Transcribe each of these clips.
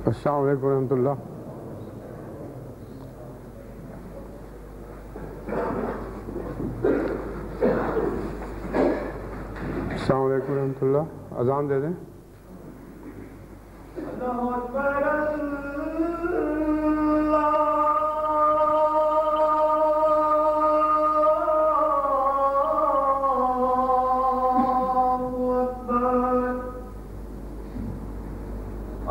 السلام علیکم ورحمۃ اللہ. السلام علیکم ورحمۃ اللہ. اذان دے دیں.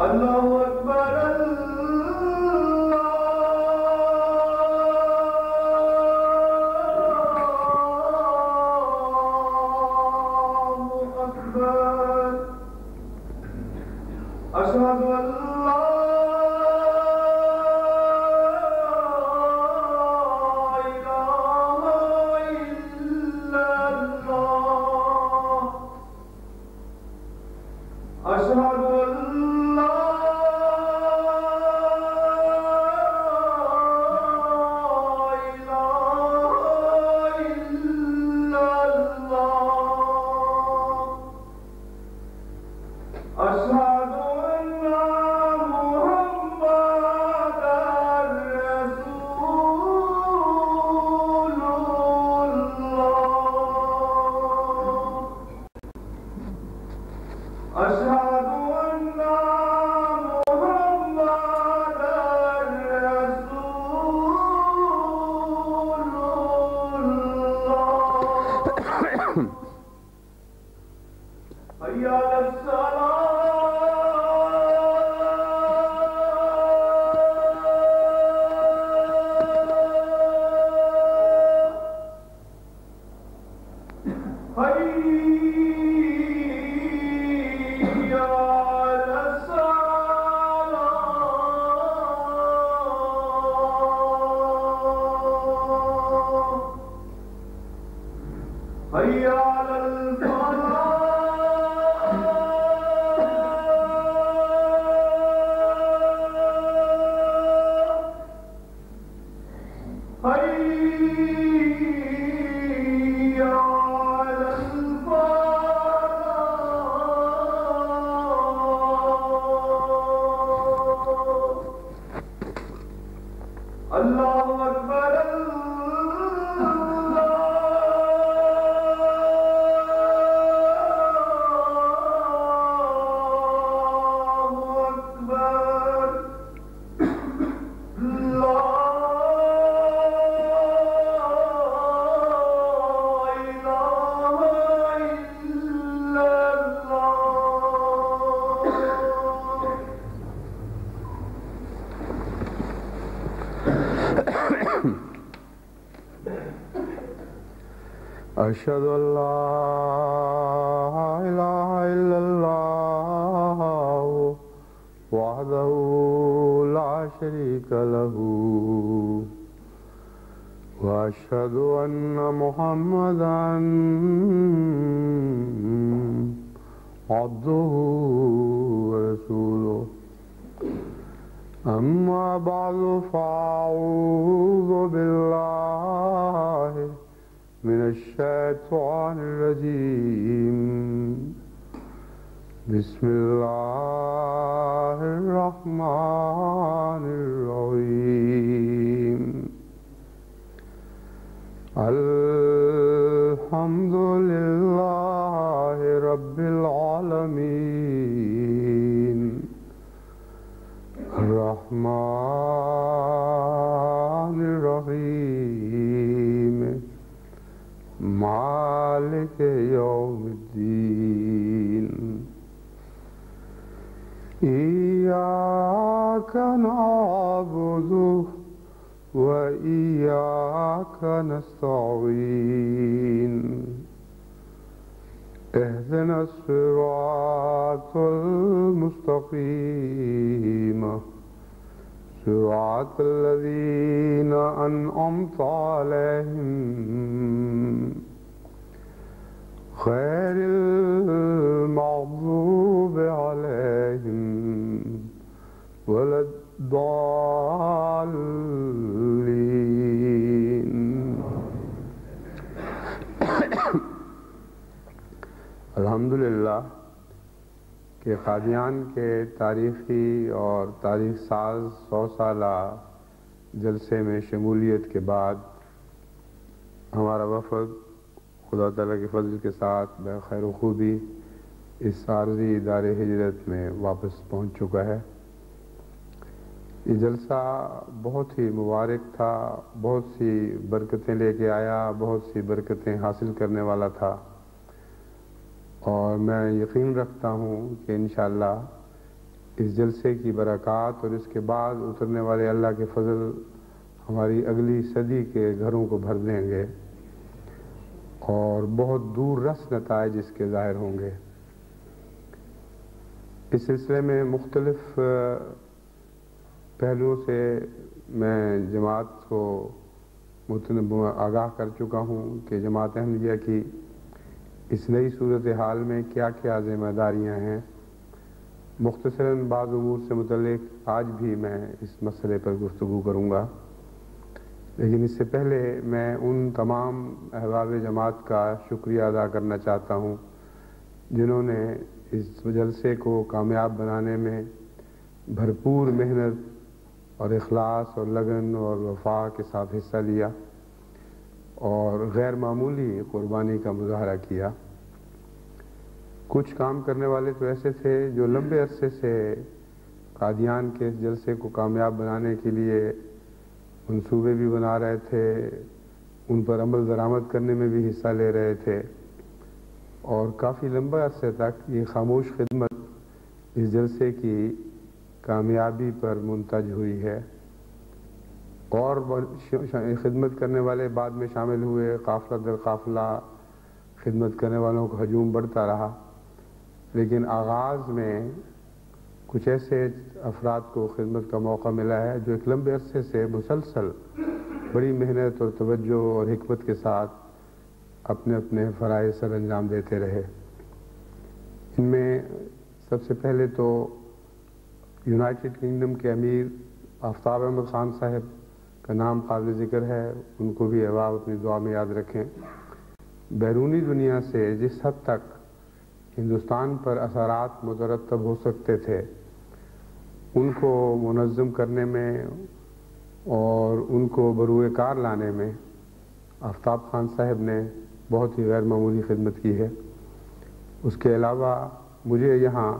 اللہ اکبر اشهد ان لا اله الا الله وحده لا شريك له واشهد ان محمدا عبده ورسوله. اما بعد فاعوذ بالله من الشیطان الرجیم. بسم اللہ الرحمن الرحیم. الحمد للہ رب العالمین الرحمن الرحیم مالک یوم الدین. ایاک نعبد و ایاک نستعین. اهدنا الصراط المستقیم صراط الذين أنعمت عليهم غير المغضوب عليهم ولا الضالين. الحمدللہ کہ قادیان کے تاریخی اور تاریخ ساز 100 سالہ جلسے میں شمولیت کے بعد ہمارا وفد خدا تعالیٰ کے فضل کے ساتھ بخیر و خوبی اس عارضی ادارِ ہجرت میں واپس پہنچ چکا ہے۔ یہ جلسہ بہت ہی مبارک تھا، بہت سی برکتیں لے کے آیا، بہت سی برکتیں حاصل کرنے والا تھا، اور میں یقین رکھتا ہوں کہ انشاءاللہ اس جلسے کی برکات اور اس کے بعد اترنے والے اللہ کے فضل ہماری اگلی صدی کے گھروں کو بھر دیں گے اور بہت دور رس نتائج اس کے ظاہر ہوں گے۔ اس سلسلے میں مختلف پہلوؤں سے میں جماعت کو آگاہ کر چکا ہوں کہ جماعت احمدیہ کی اس نئی صورتحال میں کیا کیا ذمہ داریاں ہیں۔ مختصراً بعض امور سے متعلق آج بھی میں اس مسئلے پر گفتگو کروں گا، لیکن اس سے پہلے میں ان تمام احباب جماعت کا شکریہ ادا کرنا چاہتا ہوں جنہوں نے اس جلسے کو کامیاب بنانے میں بھرپور محنت اور اخلاص اور لگن اور وفا کے ساتھ حصہ لیا اور غیر معمولی قربانی کا مظاہرہ کیا۔ کچھ کام کرنے والے تو ایسے تھے جو لمبے عرصے سے قادیان کے اس جلسے کو کامیاب بنانے کے لیے منصوبے بھی بنا رہے تھے، ان پر عمل درآمد کرنے میں بھی حصہ لے رہے تھے، اور کافی لمبے عرصے تک یہ خاموش خدمت اس جلسے کی کامیابی پر منتج ہوئی ہے۔ اور خدمت کرنے والے بعد میں شامل ہوئے، قافلہ در قافلہ خدمت کرنے والوں کا ہجوم بڑھتا رہا، لیکن آغاز میں کچھ ایسے افراد کو خدمت کا موقع ملا ہے جو ایک لمبے عرصے سے مسلسل بڑی محنت اور توجہ اور حکمت کے ساتھ اپنے اپنے فرائض سر انجام دیتے رہے۔ ان میں سب سے پہلے تو یونائٹڈ کنگڈم کے امیر آفتاب احمد خان صاحب کا نام قابل ذکر ہے، ان کو بھی احباب اپنی دعا میں یاد رکھیں۔ بیرونی دنیا سے جس حد تک ہندوستان پر اثرات مترتب ہو سکتے تھے ان کو منظم کرنے میں اور ان کو بروئے کار لانے میں آفتاب خان صاحب نے بہت ہی غیر معمولی خدمت کی ہے۔ اس کے علاوہ مجھے یہاں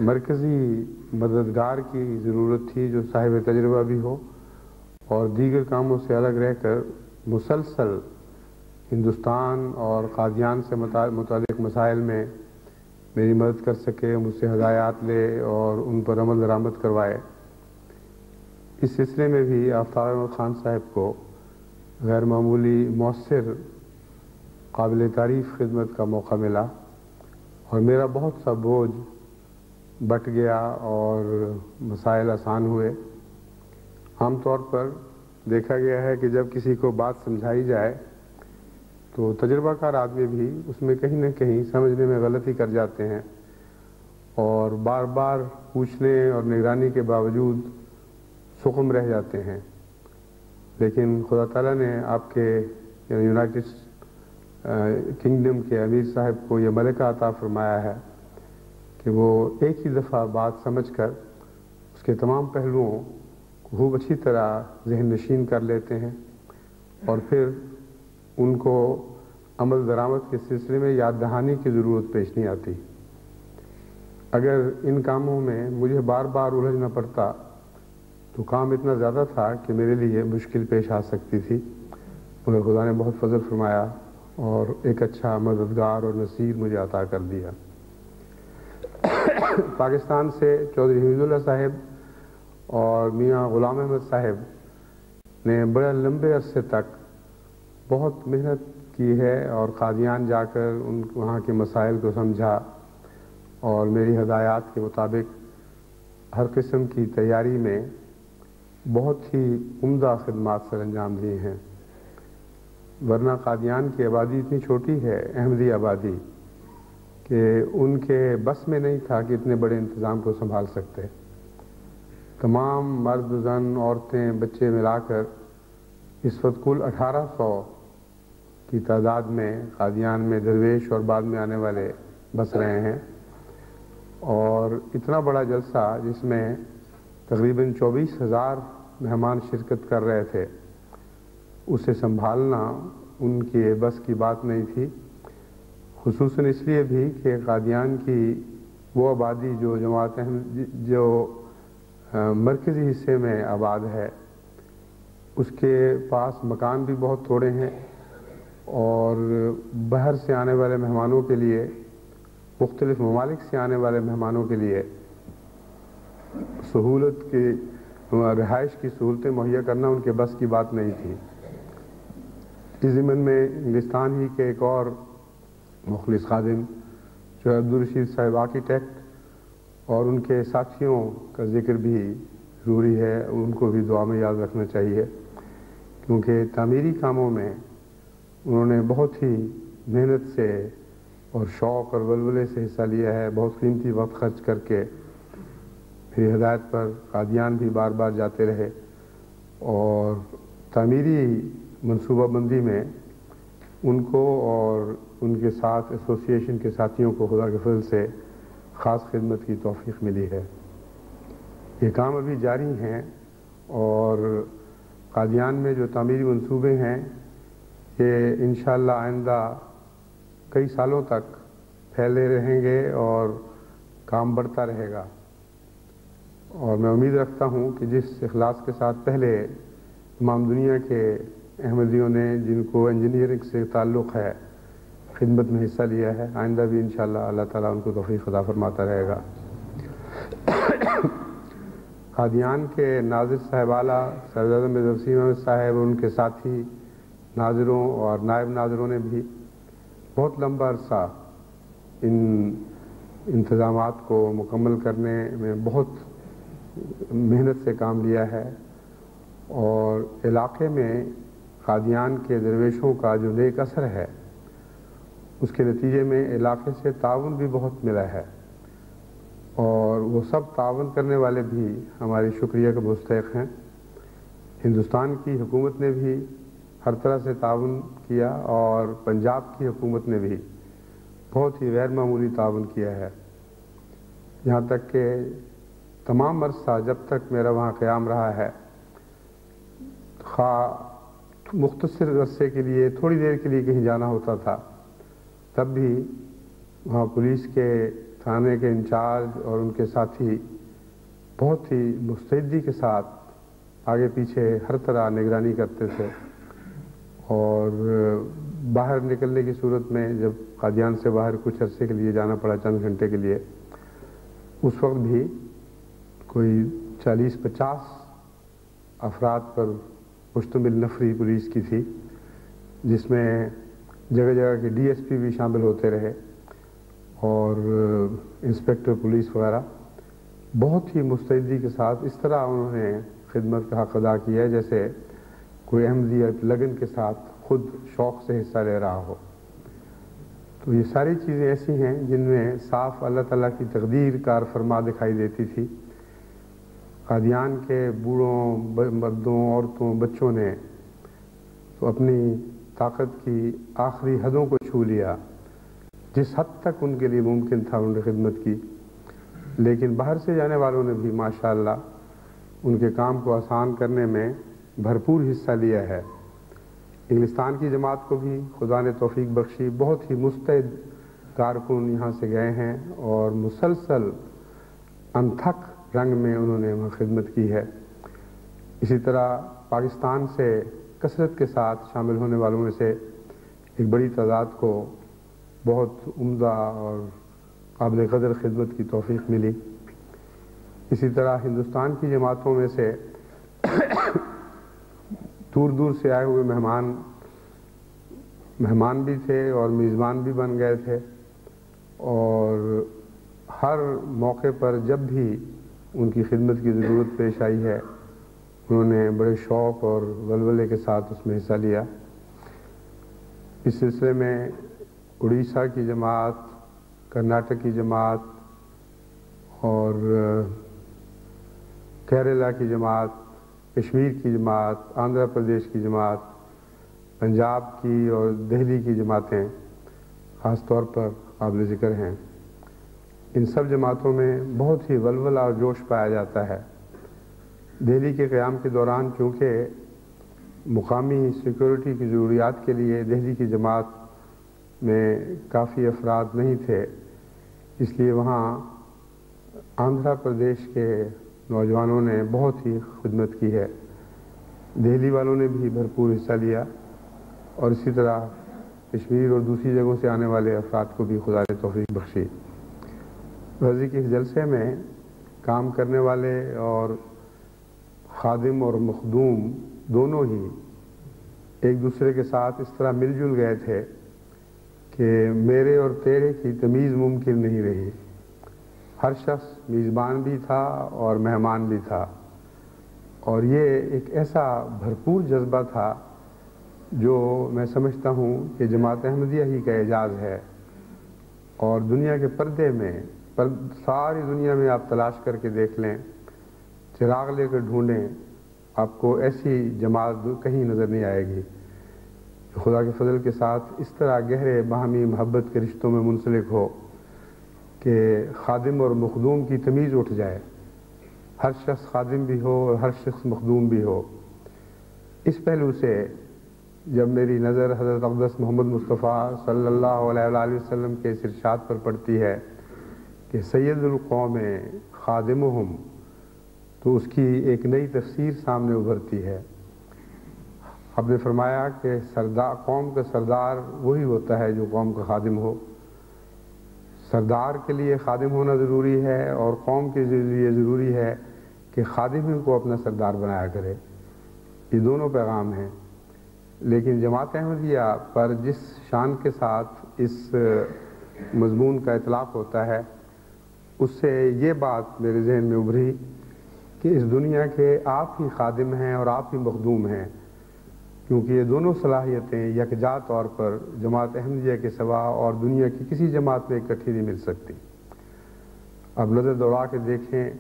مرکزی مددگار کی ضرورت تھی جو صاحب تجربہ بھی ہو اور دیگر کاموں سے الگ رہ کر مسلسل ہندوستان اور قادیان سے متعلق مسائل میں میری مدد کر سکے، مجھ سے ہدایات لے اور ان پر عمل درآمد کروائے۔ اس سلسلے میں بھی آفتاب احمد خان صاحب کو غیر معمولی مؤثر قابل تعریف خدمت کا موقع ملا اور میرا بہت سا بوجھ بٹ گیا اور مسائل آسان ہوئے۔ عام طور پر دیکھا گیا ہے کہ جب کسی کو بات سمجھائی جائے تو تجربہ کار آدمی بھی اس میں کہیں نہ کہیں سمجھنے میں غلطی کر جاتے ہیں اور بار بار پوچھنے اور نگرانی کے باوجود سقم رہ جاتے ہیں، لیکن خدا تعالیٰ نے آپ کے یونائٹڈ کنگڈم کے امیر صاحب کو یہ ملکہ عطا فرمایا ہے کہ وہ ایک ہی دفعہ بات سمجھ کر اس کے تمام پہلوؤں کو خوب اچھی طرح ذہن نشین کر لیتے ہیں اور پھر ان کو عمل درآمد کے سلسلے میں یاد دہانی کی ضرورت پیش نہیں آتی۔ اگر ان کاموں میں مجھے بار بار الجھنا پڑتا تو کام اتنا زیادہ تھا کہ میرے لیے مشکل پیش آ سکتی تھی، مگر خدا نے بہت فضل فرمایا اور ایک اچھا مددگار اور نصیر مجھے عطا کر دیا۔ پاکستان سے چودھری حمید اللہ صاحب اور میاں غلام احمد صاحب نے بڑے لمبے عرصے تک بہت محنت کی ہے اور قادیان جا کر وہاں کے مسائل کو سمجھا اور میری ہدایات کے مطابق ہر قسم کی تیاری میں بہت ہی عمدہ خدمات سر انجام دیے ہیں، ورنہ قادیان کی آبادی اتنی چھوٹی ہے، احمدی آبادی، کہ ان کے بس میں نہیں تھا کہ اتنے بڑے انتظام کو سنبھال سکتے۔ تمام مرد، زن، عورتیں، بچے ملا کر اس وقت کل 1800 کی تعداد میں قادیان میں درویش اور بعد میں آنے والے بس رہے ہیں، اور اتنا بڑا جلسہ جس میں تقریباً 24,000 مہمان شرکت کر رہے تھے، اسے سنبھالنا ان کے بس کی بات نہیں تھی، خصوصاً اس لیے بھی کہ قادیان کی وہ آبادی جو جو مرکزی حصے میں آباد ہے، اس کے پاس مکان بھی بہت تھوڑے ہیں، اور باہر سے آنے والے مہمانوں کے لیے، مختلف ممالک سے آنے والے مہمانوں کے لیے رہائش کی سہولتیں مہیا کرنا ان کے بس کی بات نہیں تھی۔ اس ضمن میں انگلستان ہی کے ایک اور مخلص خادم جو عبدالرشید صاحب آرکیٹیکٹ، اور ان کے ساتھیوں کا ذکر بھی ضروری ہے، ان کو بھی دعا میں یاد رکھنا چاہیے، کیونکہ تعمیری کاموں میں انہوں نے بہت ہی محنت سے اور شوق اور ولولے سے حصہ لیا ہے، بہت قیمتی وقت خرچ کر کے میری ہدایت پر قادیان بھی بار بار جاتے رہے، اور تعمیری منصوبہ بندی میں ان کو اور ان کے ساتھ ایسوسی ایشن کے ساتھیوں کو خدا کے فضل سے خاص خدمت کی توفیق ملی ہے۔ یہ کام ابھی جاری ہیں، اور قادیان میں جو تعمیری منصوبے ہیں یہ انشاءاللہ آئندہ کئی سالوں تک پھیلے رہیں گے اور کام بڑھتا رہے گا، اور میں امید رکھتا ہوں کہ جس اخلاص کے ساتھ پہلے تمام دنیا کے احمدیوں نے، جن کو انجینئرنگ سے تعلق ہے، خدمت میں حصہ لیا ہے، آئندہ بھی انشاءاللہ اللہ تعالیٰ ان کو توفیق عطا فرماتا رہے گا۔ قادیان کے ناظر صاحب اعلیٰ سرزادہ مرزا وسیم احمد صاحب اور ان کے ساتھی ناظروں اور نائب ناظروں نے بھی بہت لمبا عرصہ ان انتظامات کو مکمل کرنے میں بہت محنت سے کام لیا ہے، اور علاقے میں قادیان کے درویشوں کا جو نیک اثر ہے، اس کے نتیجے میں علاقے سے تعاون بھی بہت ملا ہے، اور وہ سب تعاون کرنے والے بھی ہماری شکریہ کے مستحق ہیں۔ ہندوستان کی حکومت نے بھی ہر طرح سے تعاون کیا، اور پنجاب کی حکومت نے بھی بہت ہی غیر معمولی تعاون کیا ہے، یہاں تک کہ تمام عرصہ جب تک میرا وہاں قیام رہا ہے، خواہ مختصر عرصے کے لیے تھوڑی دیر کے لیے کہیں جانا ہوتا تھا، تب بھی وہاں پولیس کے تھانے کے انچارج اور ان کے ساتھی بہت ہی مستعدی کے ساتھ آگے پیچھے ہر طرح نگرانی کرتے تھے، اور باہر نکلنے کی صورت میں جب قادیان سے باہر کچھ عرصے کے لیے جانا پڑا، چند گھنٹے کے لیے، اس وقت بھی کوئی 40-50 افراد پر مشتمل نفری پولیس کی تھی، جس میں جگہ جگہ کے ڈی ایس پی بھی شامل ہوتے رہے اور انسپیکٹر پولیس وغیرہ، بہت ہی مستعدی کے ساتھ اس طرح انہوں نے خدمت کا حق ادا کیا ہے جیسے کوئی احمدیت لگن کے ساتھ خود شوق سے حصہ لے رہا ہو۔ تو یہ ساری چیزیں ایسی ہیں جن میں صاف اللہ تعالیٰ کی تقدیر کار فرما دکھائی دیتی تھی۔ قادیان کے بوڑھوں، مردوں، عورتوں، بچوں نے تو اپنی طاقت کی آخری حدوں کو چھو لیا، جس حد تک ان کے لیے ممکن تھا انہوں نے خدمت کی، لیکن باہر سے جانے والوں نے بھی ماشاءاللہ ان کے کام کو آسان کرنے میں بھرپور حصہ لیا ہے۔ انگلستان کی جماعت کو بھی خدا نے توفیق بخشی، بہت ہی مستعد کارکن یہاں سے گئے ہیں اور مسلسل انتھک رنگ میں انہوں نے وہاں خدمت کی ہے۔ اسی طرح پاکستان سے کثرت کے ساتھ شامل ہونے والوں میں سے ایک بڑی تعداد کو بہت عمدہ اور قابل قدر خدمت کی توفیق ملی۔ اسی طرح ہندوستان کی جماعتوں میں سے دور دور سے آئے ہوئے مہمان بھی تھے اور میزبان بھی بن گئے تھے، اور ہر موقع پر جب بھی ان کی خدمت کی ضرورت پیش آئی ہے، انہوں نے بڑے شوق اور ولولے کے ساتھ اس میں حصہ لیا۔ اس سلسلے میں اڑیسہ کی جماعت، کرناٹک کی جماعت اور کیرلا کی جماعت، کشمیر کی جماعت، آندھرا پردیش کی جماعت، پنجاب کی اور دہلی کی جماعتیں خاص طور پر قابل ذکر ہیں۔ ان سب جماعتوں میں بہت ہی ولولہ اور جوش پایا جاتا ہے۔ دہلی کے قیام کے دوران چونکہ مقامی سیکورٹی کی ضروریات کے لیے دہلی کی جماعت میں کافی افراد نہیں تھے، اس لیے وہاں آندھرا پردیش کے نوجوانوں نے بہت ہی خدمت کی ہے۔ دہلی والوں نے بھی بھرپور حصہ لیا، اور اسی طرح کشمیر اور دوسری جگہوں سے آنے والے افراد کو بھی خدا نے توفیق بخشی۔ غرضی کے اس جلسے میں کام کرنے والے اور خادم اور مخدوم دونوں ہی ایک دوسرے کے ساتھ اس طرح مل جل گئے تھے کہ میرے اور تیرے کی تمیز ممکن نہیں رہی۔ ہر شخص میزبان بھی تھا اور مہمان بھی تھا، اور یہ ایک ایسا بھرپور جذبہ تھا جو میں سمجھتا ہوں کہ جماعت احمدیہ ہی کا اعجاز ہے۔ اور دنیا کے پردے میں ساری دنیا میں آپ تلاش کر کے دیکھ لیں، چراغ لے کر ڈھونڈیں، آپ کو ایسی جماعت کہیں نظر نہیں آئے گی جو خدا کے فضل کے ساتھ اس طرح گہرے باہمی محبت کے رشتوں میں منسلک ہو کہ خادم اور مخدوم کی تمیز اٹھ جائے، ہر شخص خادم بھی ہو اور ہر شخص مخدوم بھی ہو۔ اس پہلو سے جب میری نظر حضرت اقدس محمد مصطفیٰ صلی اللہ علیہ وآلہ وسلم کے اس ارشاد پر پڑتی ہے کہ سید القوم خادمہم، تو اس کی ایک نئی تفسیر سامنے ابھرتی ہے۔ آپ نے فرمایا کہ قوم کا سردار وہی ہوتا ہے جو قوم کا خادم ہو۔ سردار کے لیے خادم ہونا ضروری ہے، اور قوم کے لیے ضروری ہے کہ خادم ہی کو اپنا سردار بنایا کرے۔ یہ دونوں پیغام ہیں، لیکن جماعت احمدیہ پر جس شان کے ساتھ اس مضمون کا اطلاق ہوتا ہے، اس سے یہ بات میرے ذہن میں ابھری کہ اس دنیا کے آپ ہی خادم ہیں اور آپ ہی مخدوم ہیں، کیونکہ یہ دونوں صلاحیتیں یکجا طور پر جماعت احمدیہ کے سوا اور دنیا کی کسی جماعت میں اکٹھی نہیں مل سکتی۔ اب نظر دوڑا کے دیکھیں،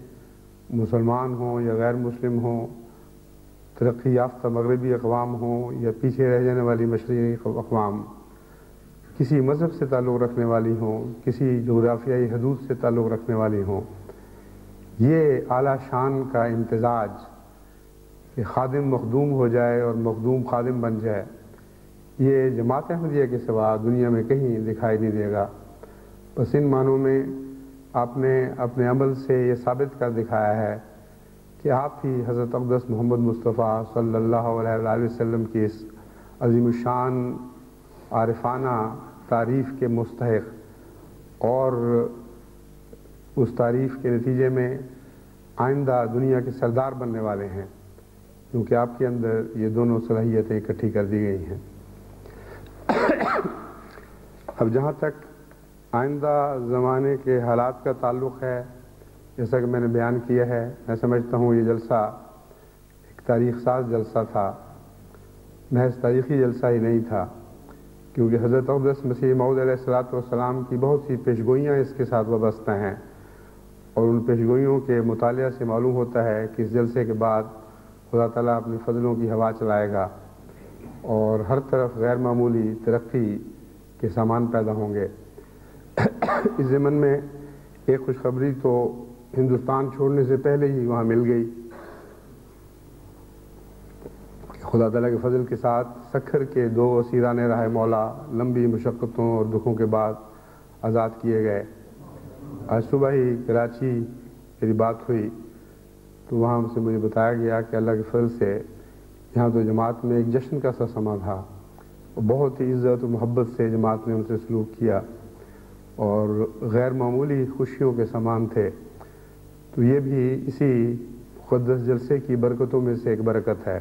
مسلمان ہوں یا غیر مسلم ہوں، ترقی یافتہ مغربی اقوام ہوں یا پیچھے رہ جانے والی مشرقی اقوام، کسی مذہب سے تعلق رکھنے والی ہوں، کسی جغرافیائی حدود سے تعلق رکھنے والی ہوں، یہ اعلیٰ شان کا امتزاج کہ خادم مخدوم ہو جائے اور مخدوم خادم بن جائے، یہ جماعت احمدیہ کے سوا دنیا میں کہیں دکھائی نہیں دے گا۔ بس ان معنوں میں آپ نے اپنے عمل سے یہ ثابت کر دکھایا ہے کہ آپ ہی حضرت اقدس محمد مصطفیٰ صلی اللہ علیہ وآلہ وسلم کی اس عظیم الشان عارفانہ تعریف کے مستحق، اور اس تعریف کے نتیجے میں آئندہ دنیا کے سردار بننے والے ہیں، کیونکہ آپ کے اندر یہ دونوں صلاحیتیں اکٹھی کر دی گئی ہیں۔ اب جہاں تک آئندہ زمانے کے حالات کا تعلق ہے، جیسا کہ میں نے بیان کیا ہے، میں سمجھتا ہوں یہ جلسہ ایک تاریخ ساز جلسہ تھا، محض تاریخی جلسہ ہی نہیں تھا، کیونکہ حضرت اقدس مسیح موعود علیہ الصلوۃ والسلام کی بہت سی پیشگوئیاں اس کے ساتھ وابستہ ہیں، اور ان پیشگوئیوں کے مطالعہ سے معلوم ہوتا ہے کہ اس جلسے کے بعد خدا تعالیٰ اپنی فضلوں کی ہوا چلائے گا اور ہر طرف غیر معمولی ترقی کے سامان پیدا ہوں گے۔ اس ضمن میں ایک خوشخبری تو ہندوستان چھوڑنے سے پہلے ہی وہاں مل گئی کہ خدا تعالیٰ کے فضل کے ساتھ سکھر کے 2 اسیران راہ مولا لمبی مشقتوں اور دکھوں کے بعد آزاد کیے گئے۔ آج صبح ہی کراچی میری بات ہوئی تو وہاں سے مجھے بتایا گیا کہ اللہ کے فضل سے یہاں تو جماعت میں ایک جشن کا سا سما تھا، اور بہت ہی عزت و محبت سے جماعت نے ان سے سلوک کیا اور غیر معمولی خوشیوں کے سامان تھے۔ تو یہ بھی اسی مقدس جلسے کی برکتوں میں سے ایک برکت ہے،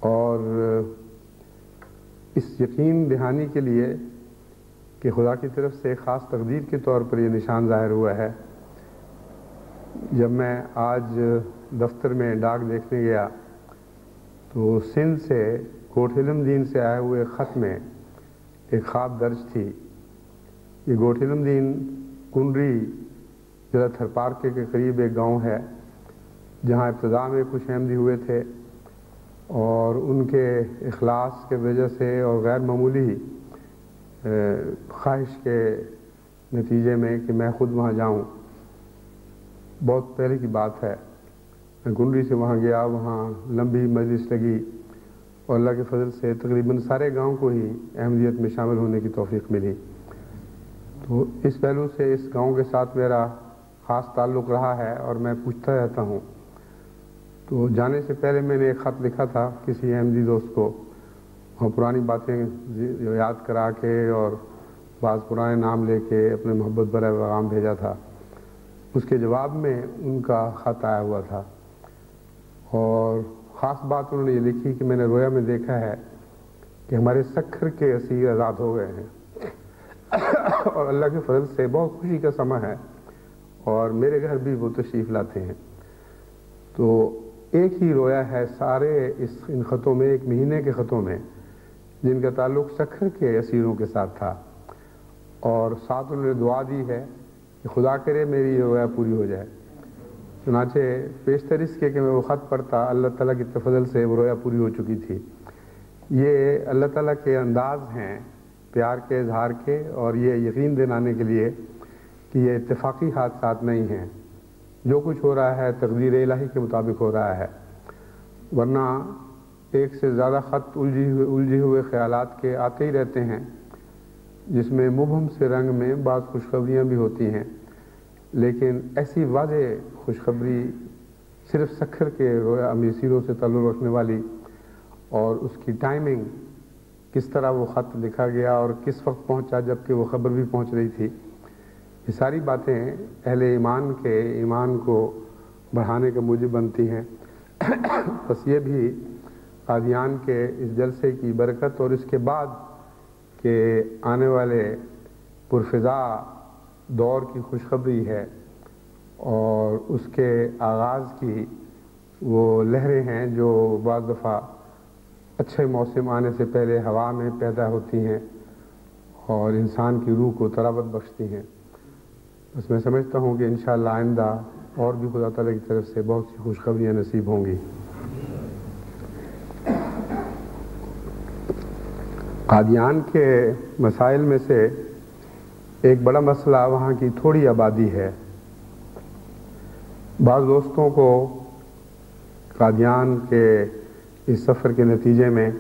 اور اس یقین دہانی کے لیے کہ خدا کی طرف سے ایک خاص تقدیر کے طور پر یہ نشان ظاہر ہوا ہے، جب میں آج دفتر میں ڈاک دیکھنے گیا تو سندھ سے کوٹ علم دین سے آئے ہوئے خط میں ایک خواب درج تھی۔ یہ کوٹ علم دین کنڈری ضلع تھرپارکے کے قریب ایک گاؤں ہے، جہاں ابتدا میں کچھ احمدی ہوئے تھے، اور ان کے اخلاص کے وجہ سے اور غیر معمولی خواہش کے نتیجے میں کہ میں خود وہاں جاؤں، بہت پہلے کی بات ہے، میں گنڈی سے وہاں گیا، وہاں لمبی مجلس لگی اور اللہ کے فضل سے تقریباً سارے گاؤں کو ہی احمدیت میں شامل ہونے کی توفیق ملی۔ تو اس پہلو سے اس گاؤں کے ساتھ میرا خاص تعلق رہا ہے اور میں پوچھتا رہتا ہوں۔ تو جانے سے پہلے میں نے ایک خط لکھا تھا کسی احمدی دوست کو، وہاں پرانی باتیں یاد کرا کے اور بعض پرانے نام لے کے اپنے محبت بھرا پیغام بھیجا تھا۔ اس کے جواب میں ان کا خط آیا ہوا تھا اور خاص بات انہوں نے یہ لکھی کہ میں نے رویا میں دیکھا ہے کہ ہمارے سکھر کے اسیر آزاد ہو گئے ہیں اور اللہ کے فضل سے بہت خوشی کا سماں ہے اور میرے گھر بھی وہ تشریف لاتے ہیں۔ تو ایک ہی رویا ہے سارے ان خطوں میں، ایک مہینے کے خطوں میں، جن کا تعلق سکھر کے اسیروں کے ساتھ تھا، اور ساتھ انہوں نے دعا دی ہے کہ خدا کرے میری یہ رویا پوری ہو جائے۔ چنانچہ پیشتر اس کے کہ میں وہ خط پڑھتا، اللہ تعالیٰ کی فضل سے وہ رویا پوری ہو چکی تھی۔ یہ اللہ تعالیٰ کے انداز ہیں پیار کے اظہار کے، اور یہ یقین دلانے کے لیے کہ یہ اتفاقی حادثات نہیں ہیں، جو کچھ ہو رہا ہے تقدیر الہی کے مطابق ہو رہا ہے، ورنہ ایک سے زیادہ خط الجھے ہوئے خیالات کے آتے ہی رہتے ہیں، جس میں مبہم سے رنگ میں بعض خوشخبریاں بھی ہوتی ہیں، لیکن ایسی واضح خوشخبری صرف سکھر کے رویا امیسیروں سے تعلق رکھنے والی، اور اس کی ٹائمنگ، کس طرح وہ خط لکھا گیا اور کس وقت پہنچا جبکہ وہ خبر بھی پہنچ رہی تھی، یہ ساری باتیں اہل ایمان کے ایمان کو بڑھانے کا موجب بنتی ہیں۔ بس یہ بھی قادیان کے اس جلسے کی برکت اور اس کے بعد کہ آنے والے پرفضا دور کی خوشخبری ہے، اور اس کے آغاز کی وہ لہریں ہیں جو بعض دفعہ اچھے موسم آنے سے پہلے ہوا میں پیدا ہوتی ہیں اور انسان کی روح کو طراوت بخشتی ہیں۔ بس میں سمجھتا ہوں کہ انشاءاللہ آئندہ اور بھی خدا تعالیٰ کی طرف سے بہت سی خوشخبریاں نصیب ہوں گی۔ قادیان کے مسائل میں سے ایک بڑا مسئلہ وہاں کی تھوڑی آبادی ہے۔ بعض دوستوں کو قادیان کے اس سفر کے نتیجے میں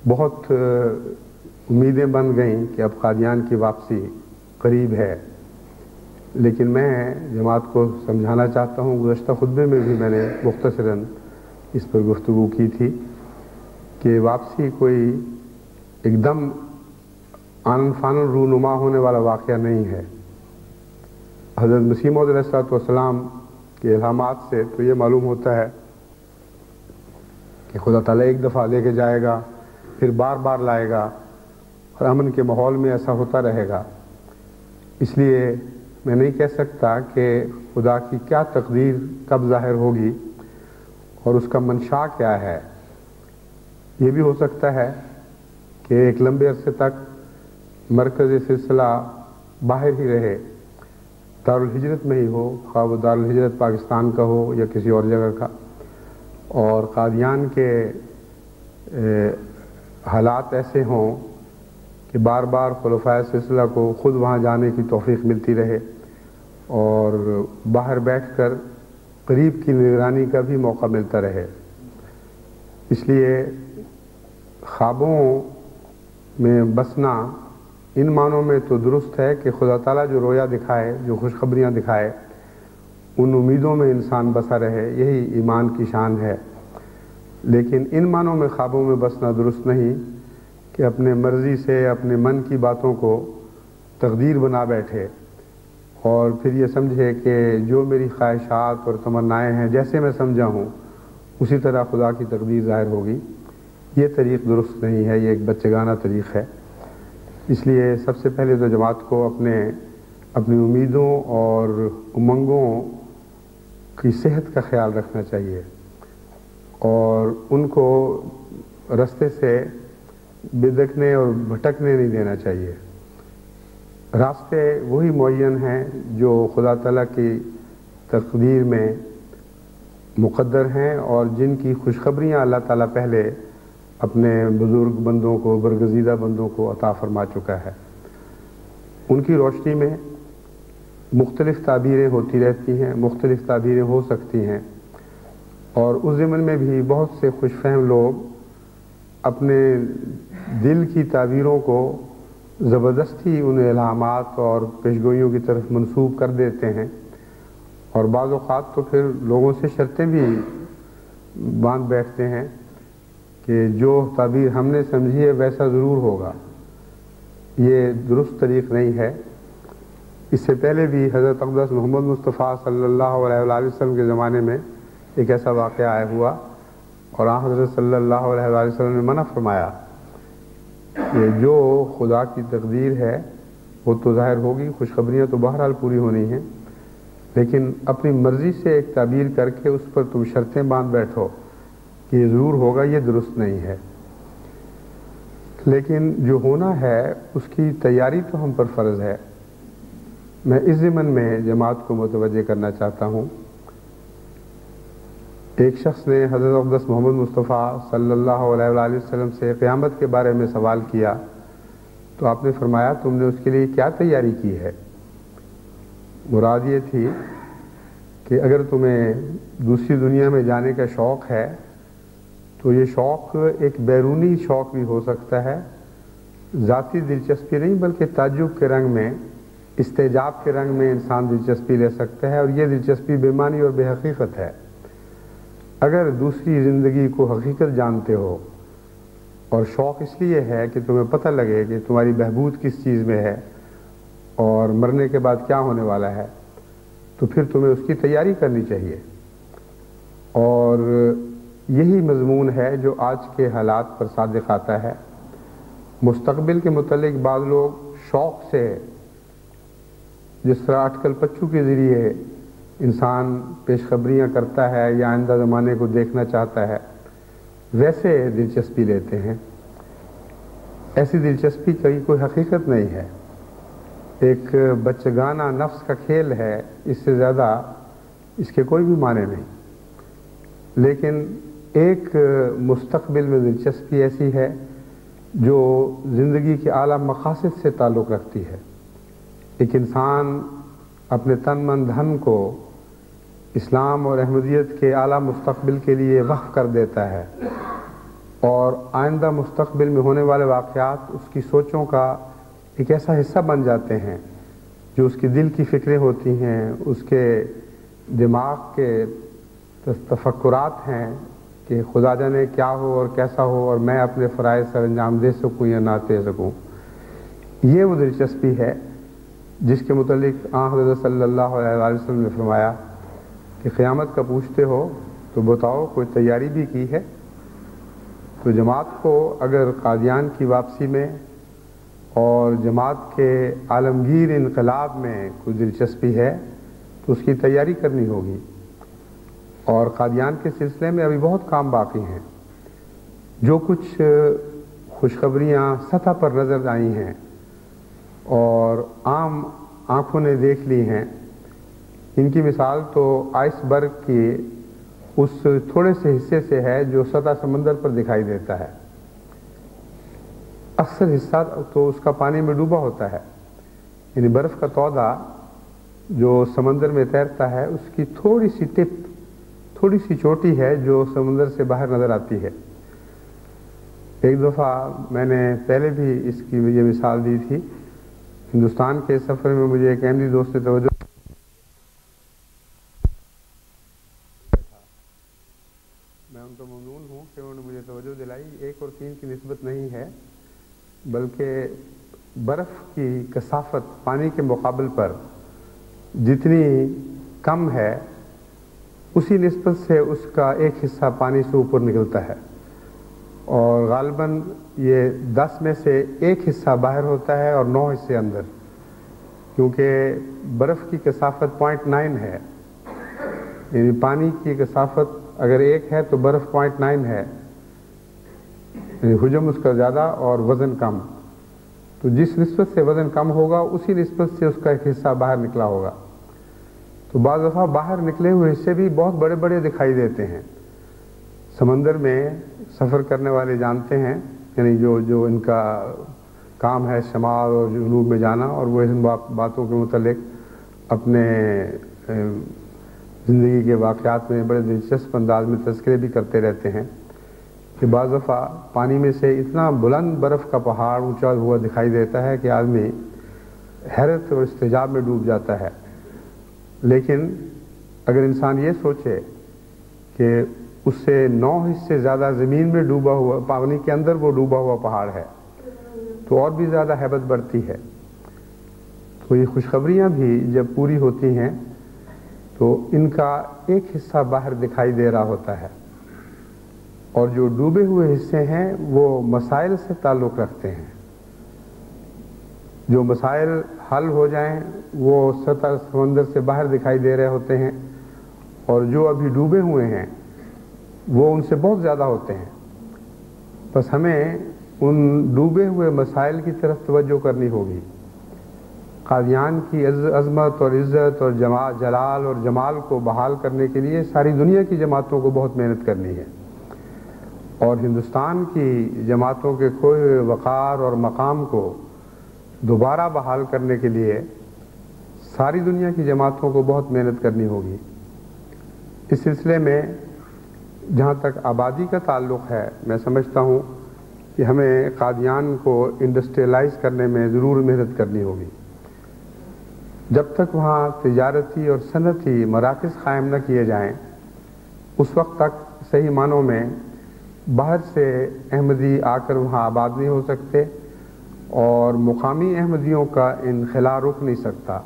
بہت امیدیں بن گئیں کہ اب قادیان کی واپسی قریب ہے، لیکن میں جماعت کو سمجھانا چاہتا ہوں، گزشتہ خطبے میں بھی میں نے مختصراً اس پر گفتگو کی تھی کہ واپسی کوئی ایک دم آنن فانن رونما ہونے والا واقعہ نہیں ہے۔ حضرت مسیح موعود علیہ السلام کے الہامات سے تو یہ معلوم ہوتا ہے کہ خدا تعالیٰ ایک دفعہ لے کے جائے گا، پھر بار بار لائے گا، اور امن کے ماحول میں ایسا ہوتا رہے گا۔ اس لیے میں نہیں کہہ سکتا کہ خدا کی کیا تقدیر کب ظاہر ہوگی اور اس کا منشا کیا ہے۔ یہ بھی ہو سکتا ہے کہ ایک لمبے عرصے تک مرکز سلسلہ باہر ہی رہے، دارالہجرت میں ہی ہو، خواہ وہ دارالہجرت پاکستان کا ہو یا کسی اور جگہ کا، اور قادیان کے حالات ایسے ہوں کہ بار بار خلفائے سلسلہ کو خود وہاں جانے کی توفیق ملتی رہے اور باہر بیٹھ کر قریب کی نگرانی کا بھی موقع ملتا رہے۔ اس لیے خوابوں میں بسنا ان معنوں میں تو درست ہے کہ خدا تعالیٰ جو رویا دکھائے، جو خوشخبریاں دکھائے، ان امیدوں میں انسان بسا رہے، یہی ایمان کی شان ہے۔ لیکن ان معنوں میں خوابوں میں بسنا درست نہیں کہ اپنے مرضی سے اپنے من کی باتوں کو تقدیر بنا بیٹھے اور پھر یہ سمجھے کہ جو میری خواہشات اور تمنائیں ہیں جیسے میں سمجھا ہوں اسی طرح خدا کی تقدیر ظاہر ہوگی۔ یہ طریق درست نہیں ہے، یہ ایک بچگانہ طریق ہے۔ اس لیے سب سے پہلے تو جماعت کو اپنی امیدوں اور امنگوں کی صحت کا خیال رکھنا چاہیے اور ان کو رستے سے بدکنے اور بھٹکنے نہیں دینا چاہیے۔ راستے وہی معین ہیں جو خدا تعالیٰ کی تقدیر میں مقدر ہیں اور جن کی خوشخبریاں اللہ تعالیٰ پہلے اپنے بزرگ بندوں کو، برگزیدہ بندوں کو عطا فرما چکا ہے۔ ان کی روشنی میں مختلف تعبیریں ہوتی رہتی ہیں، مختلف تعبیریں ہو سکتی ہیں، اور اس ضمن میں بھی بہت سے خوش فہم لوگ اپنے دل کی تعبیروں کو زبردستی ان الہامات اور پیشگوئیوں کی طرف منسوب کر دیتے ہیں، اور بعض اوقات تو پھر لوگوں سے شرطیں بھی باندھ بیٹھتے ہیں کہ جو تعبیر ہم نے سمجھی ہے ویسا ضرور ہوگا۔ یہ درست طریق نہیں ہے۔ اس سے پہلے بھی حضرت اقدس محمد مصطفیٰ صلی اللہ علیہ وآلہ وسلم کے زمانے میں ایک ایسا واقعہ آیا ہوا، اور حضرت صلی اللہ علیہ وآلہ وسلم نے منع فرمایا کہ جو خدا کی تقدیر ہے وہ تو ظاہر ہوگی، خوشخبریاں تو بہرحال پوری ہونی ہیں، لیکن اپنی مرضی سے ایک تعبیر کر کے اس پر تم شرطیں باندھ بیٹھو کہ یہ ضرور ہوگا، یہ درست نہیں ہے۔ لیکن جو ہونا ہے اس کی تیاری تو ہم پر فرض ہے۔ میں اس ضمن میں جماعت کو متوجہ کرنا چاہتا ہوں، ایک شخص نے حضرت اقدس محمد مصطفیٰ صلی اللہ علیہ وآلہ وسلم سے قیامت کے بارے میں سوال کیا، تو آپ نے فرمایا تم نے اس کے لیے کیا تیاری کی ہے؟ مراد یہ تھی کہ اگر تمہیں دوسری دنیا میں جانے کا شوق ہے تو یہ شوق ایک بیرونی شوق بھی ہو سکتا ہے، ذاتی دلچسپی نہیں بلکہ تعجب کے رنگ میں، استعجاب کے رنگ میں انسان دلچسپی لے سکتا ہے، اور یہ دلچسپی بے معنی اور بے حقیقت ہے۔ اگر دوسری زندگی کو حقیقت جانتے ہو اور شوق اس لیے ہے کہ تمہیں پتہ لگے کہ تمہاری بہبود کس چیز میں ہے اور مرنے کے بعد کیا ہونے والا ہے، تو پھر تمہیں اس کی تیاری کرنی چاہیے۔ اور یہی مضمون ہے جو آج کے حالات پر صادق آتا ہے۔ مستقبل کے متعلق بعض لوگ شوق سے، جس طرح اٹکل پچو کے ذریعے انسان پیش خبریاں کرتا ہے یا آئندہ زمانے کو دیکھنا چاہتا ہے، ویسے دلچسپی لیتے ہیں۔ ایسی دلچسپی کی کوئی حقیقت نہیں ہے، ایک بچگانہ نفس کا کھیل ہے، اس سے زیادہ اس کے کوئی بھی معنی نہیں۔ لیکن ایک مستقبل میں دلچسپی ایسی ہے جو زندگی کے اعلیٰ مقاصد سے تعلق رکھتی ہے۔ ایک انسان اپنے تن من دھن کو اسلام اور احمدیت کے اعلیٰ مستقبل کے لیے وقف کر دیتا ہے، اور آئندہ مستقبل میں ہونے والے واقعات اس کی سوچوں کا ایک ایسا حصہ بن جاتے ہیں جو اس کی دل کی فکریں ہوتی ہیں، اس کے دماغ کے تفکرات ہیں کہ خدا جانے کیا ہو اور کیسا ہو، اور میں اپنے فرائض سر انجام دے سکوں یا نہ دے سکوں۔ یہ وہ دلچسپی ہے جس کے متعلق حضرت صلی اللہ علیہ وسلم نے فرمایا کہ قیامت کا پوچھتے ہو تو بتاؤ کوئی تیاری بھی کی ہے؟ تو جماعت کو اگر قادیان کی واپسی میں اور جماعت کے عالمگیر انقلاب میں کوئی دلچسپی ہے تو اس کی تیاری کرنی ہوگی، اور قادیان کے سلسلے میں ابھی بہت کام باقی ہیں۔ جو کچھ خوشخبریاں سطح پر نظر آئی ہیں اور عام آنکھوں نے دیکھ لی ہیں، ان کی مثال تو آئس برگ کی اس تھوڑے سے حصے سے ہے جو سطح سمندر پر دکھائی دیتا ہے۔ اکثر حصہ تو اس کا پانی میں ڈوبا ہوتا ہے، یعنی برف کا تودہ جو سمندر میں تیرتا ہے اس کی تھوڑی سی ٹپ، تھوڑی سی چوٹی ہے جو سمندر سے باہر نظر آتی ہے۔ ایک دفعہ میں نے پہلے بھی اس کی یہ مثال دی تھی، ہندوستان کے سفر میں مجھے ایک احمدی دوست نے توجہ، میں ان کا ممنون ہوں کہ انہوں نے مجھے توجہ دلائی۔ 1 اور 3 کی نسبت نہیں ہے، بلکہ برف کی کثافت پانی کے مقابل پر جتنی کم ہے اسی نسبت سے اس کا ایک حصہ پانی سے اوپر نکلتا ہے، اور غالباً یہ 10 میں سے 1 حصہ باہر ہوتا ہے اور 9 حصے اندر، کیونکہ برف کی کثافت 0.9 ہے، یعنی پانی کی کثافت اگر 1 ہے تو برف 0.9 ہے، یعنی حجم اس کا زیادہ اور وزن کم۔ تو جس نسبت سے وزن کم ہوگا اسی نسبت سے اس کا ایک حصہ باہر نکلا ہوگا۔ تو بعض دفعہ باہر نکلے ہوئے حصے بھی بہت بڑے بڑے دکھائی دیتے ہیں۔ سمندر میں سفر کرنے والے جانتے ہیں، یعنی جو ان کا کام ہے شمال اور جنوب میں جانا، اور وہ ان باتوں کے متعلق اپنے زندگی کے واقعات میں بڑے دلچسپ انداز میں تذکرے بھی کرتے رہتے ہیں کہ بعض دفعہ پانی میں سے اتنا بلند برف کا پہاڑ اونچا ہوا دکھائی دیتا ہے کہ آدمی حیرت اور استعجاب میں ڈوب جاتا ہے، لیکن اگر انسان یہ سوچے کہ اس سے 9 حصے زیادہ زمین میں ڈوبا ہوا، پانی کے اندر وہ ڈوبا ہوا پہاڑ ہے، تو اور بھی زیادہ ہیبت بڑھتی ہے۔ تو یہ خوشخبریاں بھی جب پوری ہوتی ہیں تو ان کا ایک حصہ باہر دکھائی دے رہا ہوتا ہے، اور جو ڈوبے ہوئے حصے ہیں وہ مسائل سے تعلق رکھتے ہیں۔ جو مسائل حل ہو جائیں وہ سطح سمندر سے باہر دکھائی دے رہے ہوتے ہیں، اور جو ابھی ڈوبے ہوئے ہیں وہ ان سے بہت زیادہ ہوتے ہیں۔ بس ہمیں ان ڈوبے ہوئے مسائل کی طرف توجہ کرنی ہوگی۔ قادیان کی عظمت اور عزت اور جلال اور جمال کو بحال کرنے کے لیے ساری دنیا کی جماعتوں کو بہت محنت کرنی ہے، اور ہندوستان کی جماعتوں کے کھوئے ہوئے وقار اور مقام کو دوبارہ بحال کرنے کے لیے ساری دنیا کی جماعتوں کو بہت محنت کرنی ہوگی۔ اس سلسلے میں جہاں تک آبادی کا تعلق ہے، میں سمجھتا ہوں کہ ہمیں قادیان کو انڈسٹریلائز کرنے میں ضرور محنت کرنی ہوگی۔ جب تک وہاں تجارتی اور صنعتی مراکز قائم نہ کیے جائیں، اس وقت تک صحیح معنوں میں باہر سے احمدی آ کر وہاں آباد نہیں ہو سکتے، اور مقامی احمدیوں کا انخلا رک نہیں سکتا۔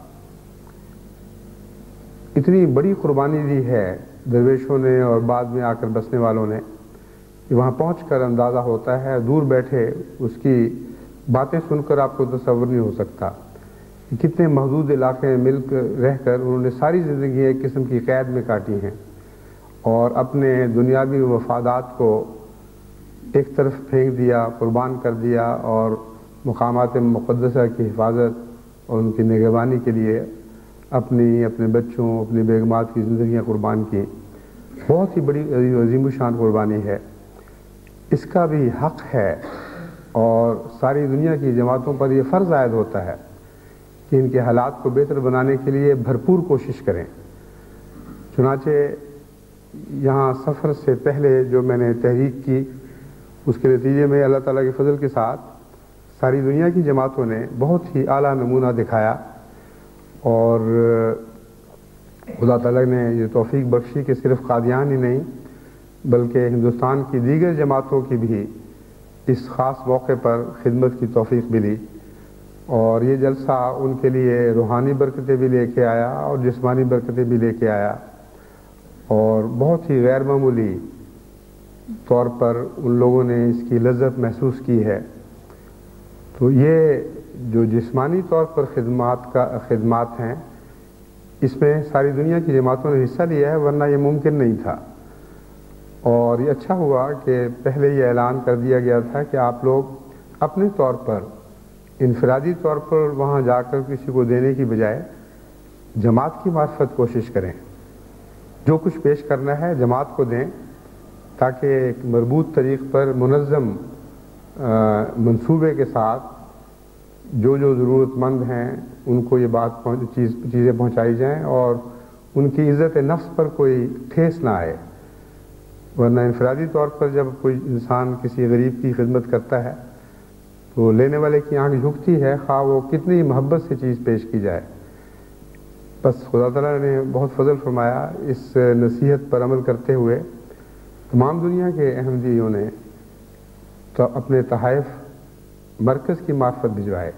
اتنی بڑی قربانی دی ہے درویشوں نے اور بعد میں آ کر بسنے والوں نے کہ وہاں پہنچ کر اندازہ ہوتا ہے، دور بیٹھے اس کی باتیں سن کر آپ کو تصور نہیں ہو سکتا کہ کتنے محدود علاقے میں مل کر رہ کر انہوں نے ساری زندگی ایک قسم کی قید میں کاٹی ہیں، اور اپنے دنیاوی مفادات کو ایک طرف پھینک دیا، قربان کر دیا، اور مقامات مقدسہ کی حفاظت اور ان کی نگہبانی کے لیے اپنے بچوں، اپنی بیگمات کی زندگیاں قربان کی۔ بہت ہی بڑی عظیم الشان قربانی ہے، اس کا بھی حق ہے، اور ساری دنیا کی جماعتوں پر یہ فرض عائد ہوتا ہے کہ ان کے حالات کو بہتر بنانے کے لیے بھرپور کوشش کریں۔ چنانچہ یہاں سفر سے پہلے جو میں نے تحریک کی، اس کے نتیجے میں اللہ تعالیٰ کے فضل کے ساتھ ساری دنیا کی جماعتوں نے بہت ہی اعلیٰ نمونہ دکھایا، اور خدا تعالیٰ نے یہ توفیق بخشی کہ صرف قادیان ہی نہیں بلکہ ہندوستان کی دیگر جماعتوں کی بھی اس خاص موقع پر خدمت کی توفیق ملی، اور یہ جلسہ ان کے لیے روحانی برکتیں بھی لے کے آیا اور جسمانی برکتیں بھی لے کے آیا، اور بہت ہی غیر معمولی طور پر ان لوگوں نے اس کی لذت محسوس کی ہے۔ تو یہ جو جسمانی طور پر خدمات ہیں، اس میں ساری دنیا کی جماعتوں نے حصہ لیا ہے، ورنہ یہ ممکن نہیں تھا، اور یہ اچھا ہوا کہ پہلے یہ اعلان کر دیا گیا تھا کہ آپ لوگ اپنے طور پر انفرادی طور پر وہاں جا کر کسی کو دینے کی بجائے جماعت کی معرفت کوشش کریں، جو کچھ پیش کرنا ہے جماعت کو دیں، تاکہ ایک مربوط طریق پر منظم منصوبے کے ساتھ جو ضرورت مند ہیں ان کو یہ چیزیں پہنچائی جائیں، اور ان کی عزت نفس پر کوئی ٹھیس نہ آئے۔ ورنہ انفرادی طور پر جب کوئی انسان کسی غریب کی خدمت کرتا ہے تو لینے والے کی آنکھ جھکتی ہے، خواہ وہ کتنی محبت سے چیز پیش کی جائے۔ بس خدا تعالیٰ نے بہت فضل فرمایا، اس نصیحت پر عمل کرتے ہوئے تمام دنیا کے احمدیوں نے تو اپنے تحائف مرکز کی معرفت بھجوائے،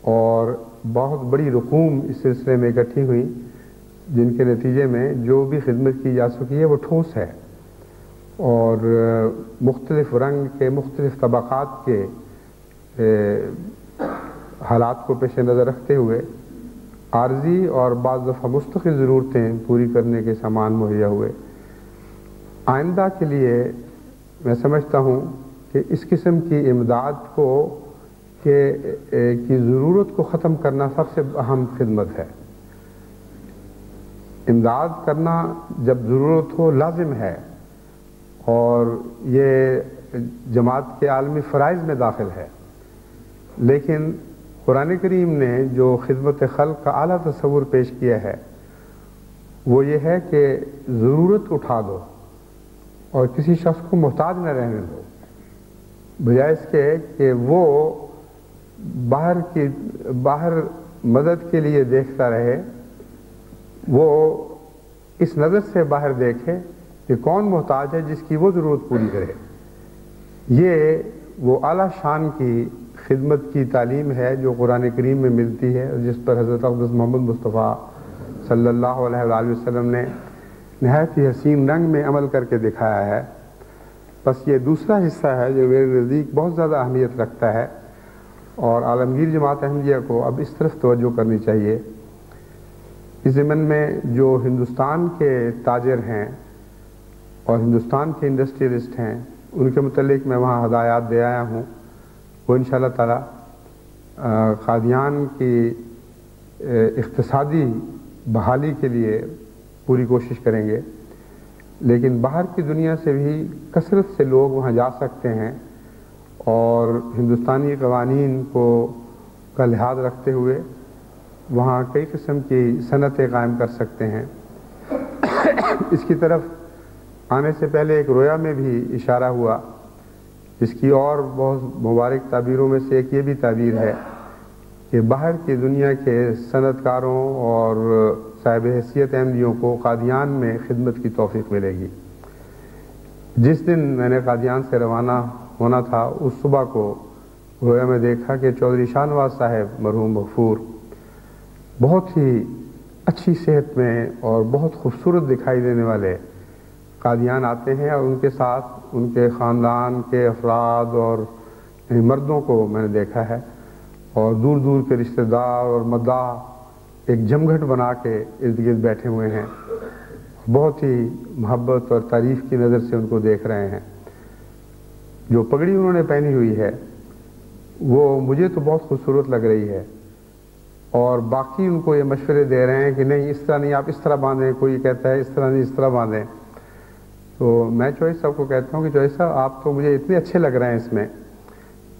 اور بہت بڑی رقوم اس سلسلے میں اکٹھی ہوئی، جن کے نتیجے میں جو بھی خدمت کی جا سکی ہے وہ ٹھوس ہے، اور مختلف رنگ کے مختلف طبقات کے حالات کو پیش نظر رکھتے ہوئے عارضی اور بعض دفعہ مستقل ضرورتیں پوری کرنے کے سامان مہیا ہوئے۔ آئندہ کے لیے میں سمجھتا ہوں کہ اس قسم کی امداد کی ضرورت کو ختم کرنا سب سے اہم خدمت ہے۔ امداد کرنا جب ضرورت ہو لازم ہے، اور یہ جماعت کے عالمی فرائض میں داخل ہے، لیکن قرآن کریم نے جو خدمت خلق کا اعلیٰ تصور پیش کیا ہے وہ یہ ہے کہ ضرورت اٹھا دو اور کسی شخص کو محتاج نہ رہنے دو، بجائے اس کے کہ وہ باہر مدد کے لیے دیکھتا رہے، وہ اس نظر سے باہر دیکھے کہ کون محتاج ہے جس کی وہ ضرورت پوری کرے۔ یہ وہ اعلیٰ شان کی خدمت کی تعلیم ہے جو قرآن کریم میں ملتی ہے اور جس پر حضرت اقدس محمد مصطفیٰ صلی اللہ علیہ وآلہ وسلم نے نہایت ہی حسین رنگ میں عمل کر کے دکھایا ہے۔ بس یہ دوسرا حصہ ہے جو میرے نزدیک بہت زیادہ اہمیت رکھتا ہے، اور عالمگیر جماعت احمدیہ کو اب اس طرف توجہ کرنی چاہیے۔ اس ضمن میں جو ہندوستان کے تاجر ہیں اور ہندوستان کے انڈسٹریلسٹ ہیں ان کے متعلق میں وہاں ہدایات دے آیا ہوں، وہ انشاءاللہ تعالی قادیان کی اقتصادی بحالی کے لیے پوری کوشش کریں گے، لیکن باہر کی دنیا سے بھی کثرت سے لوگ وہاں جا سکتے ہیں اور ہندوستانی قوانین کا لحاظ رکھتے ہوئے وہاں کئی قسم کی صنعتیں قائم کر سکتے ہیں۔ اس کی طرف آنے سے پہلے ایک رویا میں بھی اشارہ ہوا، جس کی اور بہت مبارک تعبیروں میں سے ایک یہ بھی تعبیر ہے کہ باہر کی دنیا کے صنعت کاروں اور صاحب حیثیت احمدیوں کو قادیان میں خدمت کی توفیق ملے گی۔ جس دن میں نے قادیان سے روانہ ہونا تھا اس صبح کو رویا میں دیکھا کہ چودھری شاہ نواز صاحب مرحوم مغفور بہت ہی اچھی صحت میں اور بہت خوبصورت دکھائی دینے والے قادیان آتے ہیں، اور ان کے ساتھ ان کے خاندان کے افراد اور مردوں کو میں نے دیکھا ہے، اور دور دور کے رشتہ دار اور مداح ایک جمگھٹ بنا کے ارد گرد بیٹھے ہوئے ہیں، بہت ہی محبت اور تعریف کی نظر سے ان کو دیکھ رہے ہیں۔ جو پگڑی انہوں نے پہنی ہوئی ہے وہ مجھے تو بہت خوبصورت لگ رہی ہے، اور باقی ان کو یہ مشورے دے رہے ہیں کہ نہیں اس طرح نہیں، آپ اس طرح باندھیں، کوئی کہتا ہے اس طرح نہیں اس طرح باندھیں۔ تو میں چوائس صاحب کو کہتا ہوں کہ چوائس صاحب آپ تو مجھے اتنے اچھے لگ رہے ہیں اس میں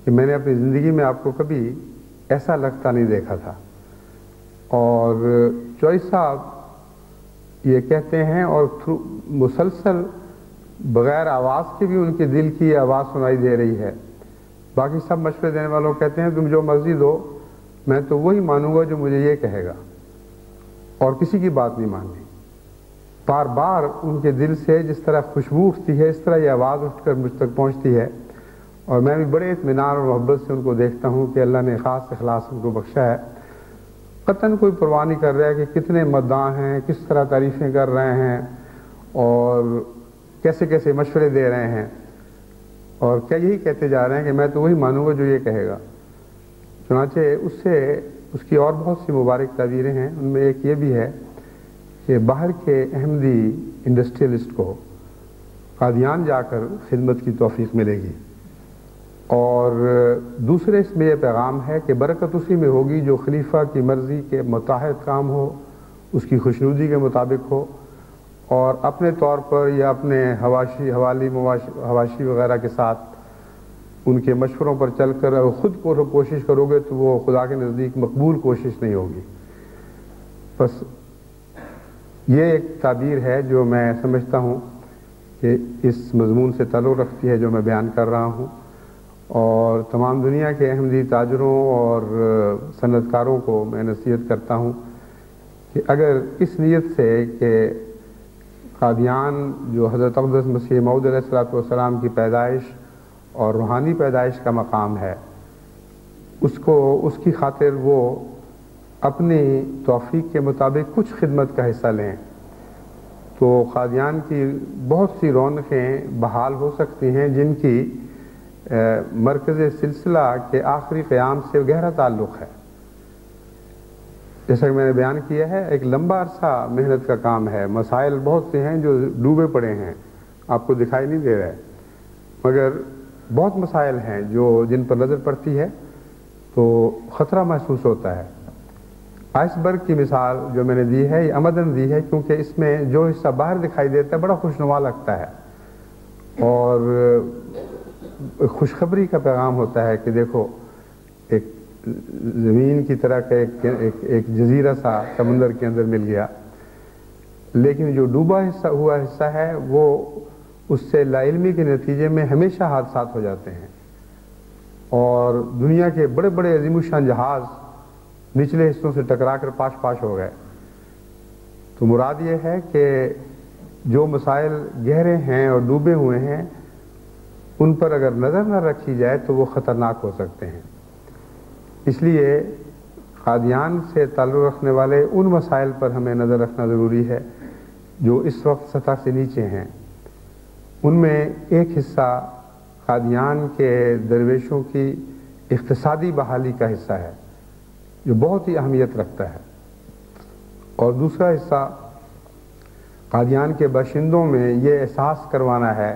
کہ میں نے اپنی زندگی میں آپ کو کبھی ایسا لگتا نہیں دیکھا تھا۔ اور چوائس صاحب یہ کہتے ہیں اور مسلسل بغیر آواز کے بھی ان کے دل کی آواز سنائی دے رہی ہے۔ باقی سب مشورے دینے والوں کہتے ہیں تم جو مرضی دو، میں تو وہی مانوں گا جو مجھے یہ کہے گا، اور کسی کی بات نہیں ماننی۔ بار بار ان کے دل سے جس طرح خوشبو اٹھتی ہے اس طرح یہ آواز اٹھ کر مجھ تک پہنچتی ہے، اور میں بھی بڑے اطمینان اور محبت سے ان کو دیکھتا ہوں کہ اللہ نے خاص اخلاص ان کو بخشا ہے۔ قطعاً کوئی پرواہ نہیں کر رہا ہے کہ کتنے مداح ہیں، کس طرح تعریفیں کر رہے ہیں اور کیسے کیسے مشورے دے رہے ہیں، اور کیا یہی کہتے جا رہے ہیں کہ میں تو وہی مانوں گا جو یہ کہے گا۔ چنانچہ اس کی اور بہت سی مبارک تعبیریں ہیں، ان میں ایک یہ بھی ہے کہ باہر کے احمدی انڈسٹریلسٹ کو قادیان جا کر خدمت کی توفیق ملے گی، اور دوسرے اس میں یہ پیغام ہے کہ برکت اسی میں ہوگی جو خلیفہ کی مرضی کے متحد کام ہو، اس کی خوشنودی کے مطابق ہو، اور اپنے طور پر یا اپنے حواشی وغیرہ کے ساتھ ان کے مشوروں پر چل کر اگر خود کو کوشش کرو گے تو وہ خدا کے نزدیک مقبول کوشش نہیں ہوگی۔ بس یہ ایک تعبیر ہے جو میں سمجھتا ہوں کہ اس مضمون سے تعلق رکھتی ہے جو میں بیان کر رہا ہوں، اور تمام دنیا کے احمدی تاجروں اور صنعت کاروں کو میں نصیحت کرتا ہوں کہ اگر اس نیت سے کہ قادیان جو حضرت اقدس مسیح موعود علیہ السلام کی پیدائش اور روحانی پیدائش کا مقام ہے، اس کی خاطر وہ اپنی توفیق کے مطابق کچھ خدمت کا حصہ لیں تو قادیان کی بہت سی رونقیں بحال ہو سکتی ہیں جن کی مرکز سلسلہ کے آخری قیام سے گہرا تعلق ہے۔ جیسا کہ میں نے بیان کیا ہے ایک لمبا عرصہ محنت کا کام ہے، مسائل بہت سے ہیں جو ڈوبے پڑے ہیں، آپ کو دکھائی نہیں دے رہے، مگر بہت مسائل ہیں جن پر نظر پڑتی ہے تو خطرہ محسوس ہوتا ہے۔ آئس برگ کی مثال جو میں نے دی ہے یہ عمدن دی ہے کیونکہ اس میں جو حصہ باہر دکھائی دیتا ہے بڑا خوشنما لگتا ہے اور خوشخبری کا پیغام ہوتا ہے کہ دیکھو ایک زمین کی طرح کا ایک جزیرہ سا سمندر کے اندر مل گیا، لیکن جو ڈوبا ہوا حصہ ہے وہ اس سے لا علمی کے نتیجے میں ہمیشہ حادثات ہو جاتے ہیں، اور دنیا کے بڑے بڑے عظیم الشان جہاز نچلے حصوں سے ٹکرا کر پاش پاش ہو گئے۔ تو مراد یہ ہے کہ جو مسائل گہرے ہیں اور ڈوبے ہوئے ہیں ان پر اگر نظر نہ رکھی جائے تو وہ خطرناک ہو سکتے ہیں۔ اس لیے قادیان سے تعلق رکھنے والے ان مسائل پر ہمیں نظر رکھنا ضروری ہے جو اس وقت سطح سے نیچے ہیں۔ ان میں ایک حصہ قادیان کے درویشوں کی اقتصادی بحالی کا حصہ ہے جو بہت ہی اہمیت رکھتا ہے، اور دوسرا حصہ قادیان کے باشندوں میں یہ احساس کروانا ہے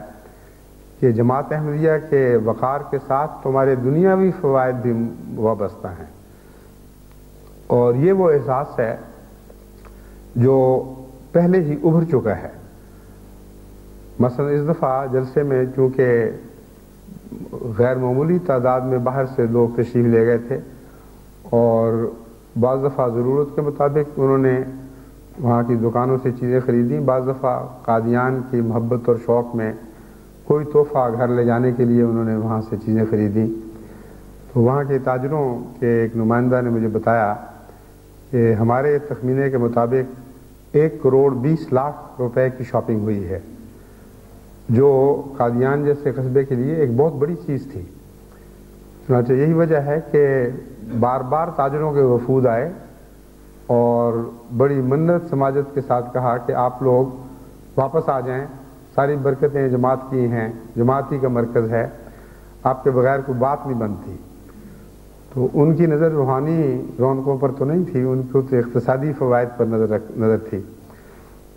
کہ جماعت احمدیہ کے وقار کے ساتھ تمہارے دنیاوی فوائد بھی وابستہ ہیں، اور یہ وہ احساس ہے جو پہلے ہی ابھر چکا ہے۔ مثلا اس دفعہ جلسے میں چونکہ غیر معمولی تعداد میں باہر سے لوگ تشریف لے گئے تھے، اور بعض دفعہ ضرورت کے مطابق انہوں نے وہاں کی دکانوں سے چیزیں خریدیں، بعض دفعہ قادیان کی محبت اور شوق میں کوئی تحفہ گھر لے جانے کے لیے انہوں نے وہاں سے چیزیں خریدیں۔ تو وہاں کے تاجروں کے ایک نمائندہ نے مجھے بتایا کہ ہمارے تخمینے کے مطابق 1,20,00,000 روپے کی شاپنگ ہوئی ہے، جو قادیان جیسے قصبے کے لیے ایک بہت بڑی چیز تھی۔ چنانچہ یہی وجہ ہے کہ بار بار تاجروں کے وفود آئے اور بڑی منت سماجت کے ساتھ کہا کہ آپ لوگ واپس آ جائیں، ساری برکتیں جماعت کی ہیں، جماعت ہی کا مرکز ہے، آپ کے بغیر کوئی بات نہیں بنتی۔ تو ان کی نظر روحانی رونقوں پر تو نہیں تھی، ان کو تو اقتصادی فوائد پر نظر تھی۔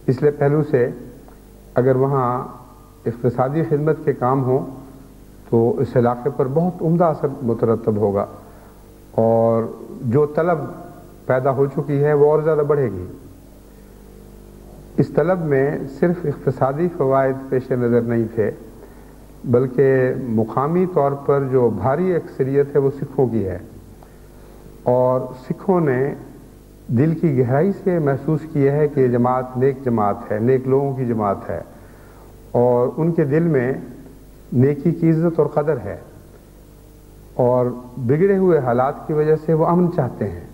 اس لیے پہلو سے اگر وہاں اقتصادی خدمت کے کام ہوں تو اس علاقے پر بہت عمدہ اثر مترتب ہوگا، اور جو طلب پیدا ہو چکی ہے وہ اور زیادہ بڑھے گی۔ اس طلب میں صرف اقتصادی فوائد پیش نظر نہیں تھے، بلکہ مقامی طور پر جو بھاری اکثریت ہے وہ سکھوں کی ہے، اور سکھوں نے دل کی گہرائی سے محسوس کیا ہے کہ یہ جماعت نیک جماعت ہے، نیک لوگوں کی جماعت ہے، اور ان کے دل میں نیکی کی عزت اور قدر ہے، اور بگڑے ہوئے حالات کی وجہ سے وہ امن چاہتے ہیں۔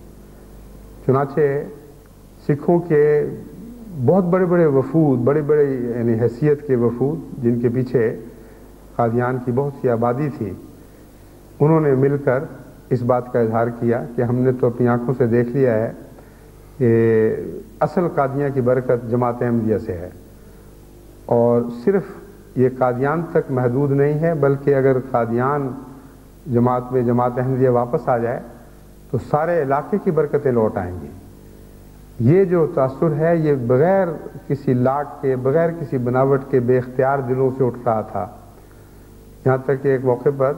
چنانچہ سکھوں کے بہت بڑے بڑے وفود، بڑے بڑے یعنی حیثیت کے وفود جن کے پیچھے قادیان کی بہت سی آبادی تھی، انہوں نے مل کر اس بات کا اظہار کیا کہ ہم نے تو اپنی آنکھوں سے دیکھ لیا ہے کہ اصل قادیاں کی برکت جماعت احمدیہ سے ہے، اور صرف یہ قادیان تک محدود نہیں ہے، بلکہ اگر قادیان جماعت میں جماعت احمدیہ واپس آ جائے تو سارے علاقے کی برکتیں لوٹ آئیں گی۔ یہ جو تاثر ہے یہ بغیر کسی لاٹ کے، بغیر کسی بناوٹ کے بے اختیار دلوں سے اٹھ رہا تھا، یہاں تک کہ ایک موقع پر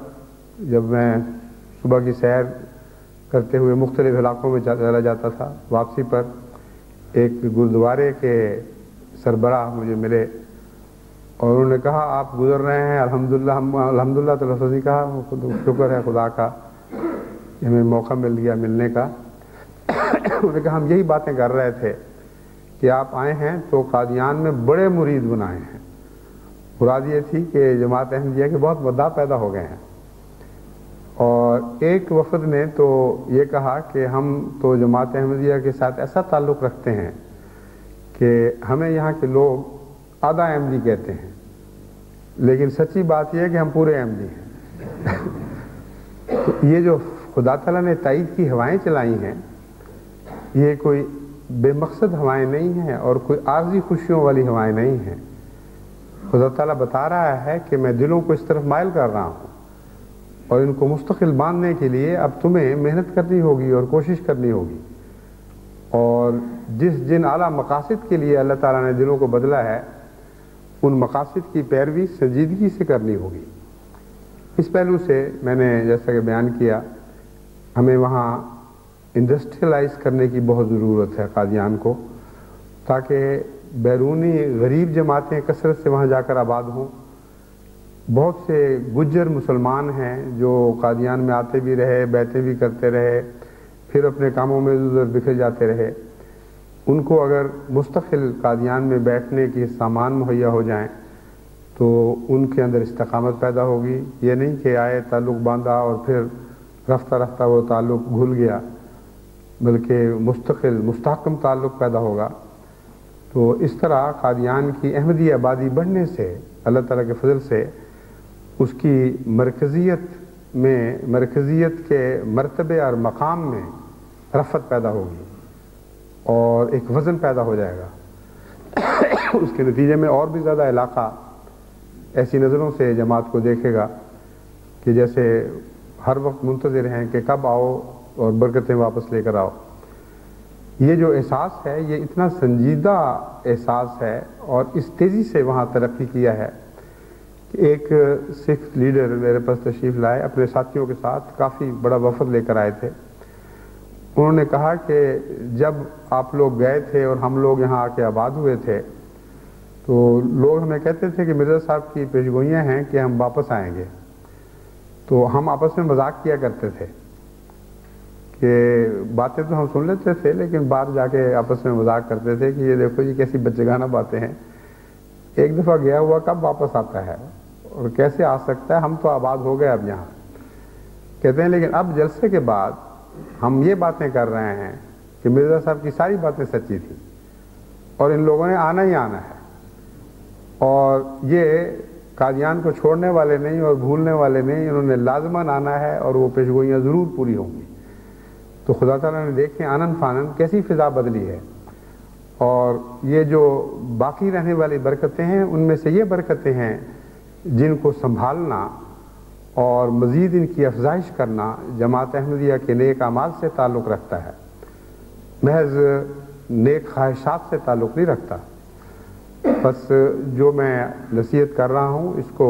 جب میں صبح کی سیر کرتے ہوئے مختلف علاقوں میں چلا جاتا تھا، واپسی پر ایک گردوارے کے سربراہ مجھے ملے اور انہوں نے کہا آپ گزر رہے ہیں، الحمدللہ۔ ہم الحمدللہ تو لفظ نہیں کہا، شکر ہے خدا کا کہ ہمیں موقع مل گیا ملنے کا۔ انہوں نے کہا ہم یہی باتیں کر رہے تھے کہ آپ آئے ہیں تو قادیان میں بڑے مرید بنائے ہیں۔ مراد یہ تھی کہ جماعت احمدیہ کے بہت مداح پیدا ہو گئے ہیں، اور ایک وفد نے تو یہ کہا کہ ہم تو جماعت احمدیہ کے ساتھ ایسا تعلق رکھتے ہیں کہ ہمیں یہاں کے لوگ آدھا احمدی کہتے ہیں، لیکن سچی بات یہ ہے کہ ہم پورے احمدی ہیں۔ تو یہ جو خدا تعالیٰ نے تائید کی ہوائیں چلائی ہیں، یہ کوئی بے مقصد ہوائیں نہیں ہیں اور کوئی عارضی خوشیوں والی ہوائیں نہیں ہیں۔ خدا تعالیٰ بتا رہا ہے کہ میں دلوں کو اس طرف مائل کر رہا ہوں، اور ان کو مستقل باندھنے کے لیے اب تمہیں محنت کرنی ہوگی اور کوشش کرنی ہوگی، اور جن اعلیٰ مقاصد کے لیے اللہ تعالیٰ نے دلوں کو بدلا ہے ان مقاصد کی پیروی سنجیدگی سے کرنی ہوگی۔ اس پہلو سے میں نے جیسا کہ بیان کیا، ہمیں وہاں انڈسٹریلائز کرنے کی بہت ضرورت ہے قادیان کو، تاکہ بیرونی غریب جماعتیں کثرت سے وہاں جا کر آباد ہوں، بہت سے گجر مسلمان ہیں جو قادیان میں آتے بھی رہے، بیعتیں بھی کرتے رہے، پھر اپنے کاموں میں ادھر بکھر جاتے رہے. ان کو اگر مستقل قادیان میں بیٹھنے کے سامان مہیا ہو جائیں تو ان کے اندر استقامت پیدا ہوگی. یہ نہیں کہ آئے، تعلق باندھا اور پھر رفتہ رفتہ وہ تعلق گھل گیا، بلکہ مستقل مستحکم تعلق پیدا ہوگا. تو اس طرح قادیان کی احمدی آبادی بڑھنے سے اللہ تعالیٰ کے فضل سے اس کی مرکزیت کے مرتبے اور مقام میں رفعت پیدا ہوگی اور ایک وزن پیدا ہو جائے گا. اس کے نتیجے میں اور بھی زیادہ علاقہ ایسی نظروں سے جماعت کو دیکھے گا کہ جیسے ہر وقت منتظر ہیں کہ کب آؤ اور برکتیں واپس لے کر آؤ. یہ جو احساس ہے یہ اتنا سنجیدہ احساس ہے اور اس تیزی سے وہاں ترقی کیا ہے کہ ایک سکھ لیڈر میرے پاس تشریف لائے، اپنے ساتھیوں کے ساتھ کافی بڑا وفد لے کر آئے تھے. انہوں نے کہا کہ جب آپ لوگ گئے تھے اور ہم لوگ یہاں آ کے آباد ہوئے تھے تو لوگ ہمیں کہتے تھے کہ مرزا صاحب کی پیشگوئیاں ہیں کہ ہم واپس آئیں گے. تو ہم آپس میں مذاق کیا کرتے تھے کہ باتیں تو ہم سن لیتے تھے لیکن باہر جا کے آپس میں مذاق کرتے تھے کہ یہ دیکھو جی کیسی بچگانہ باتیں ہیں، ایک دفعہ گیا ہوا کب واپس آتا ہے اور کیسے آ سکتا ہے، ہم تو آباد ہو گئے اب یہاں. کہتے ہیں لیکن اب جلسے کے بعد ہم یہ باتیں کر رہے ہیں کہ مرزا صاحب کی ساری باتیں سچی تھیں اور ان لوگوں نے آنا ہی آنا ہے اور یہ قادیان کو چھوڑنے والے نہیں اور بھولنے والے نہیں، انہوں نے لازماً آنا ہے اور وہ پیشگوئیاں ضرور پوری ہوں گی. تو خدا تعالیٰ نے دیکھیں آنن فانن کیسی فضا بدلی ہے. اور یہ جو باقی رہنے والی برکتیں ہیں ان میں سے یہ برکتیں ہیں جن کو سنبھالنا اور مزید ان کی افزائش کرنا جماعت احمدیہ کے نیک اعمال سے تعلق رکھتا ہے، محض نیک خواہشات سے تعلق نہیں رکھتا. بس جو میں نصیحت کر رہا ہوں اس کو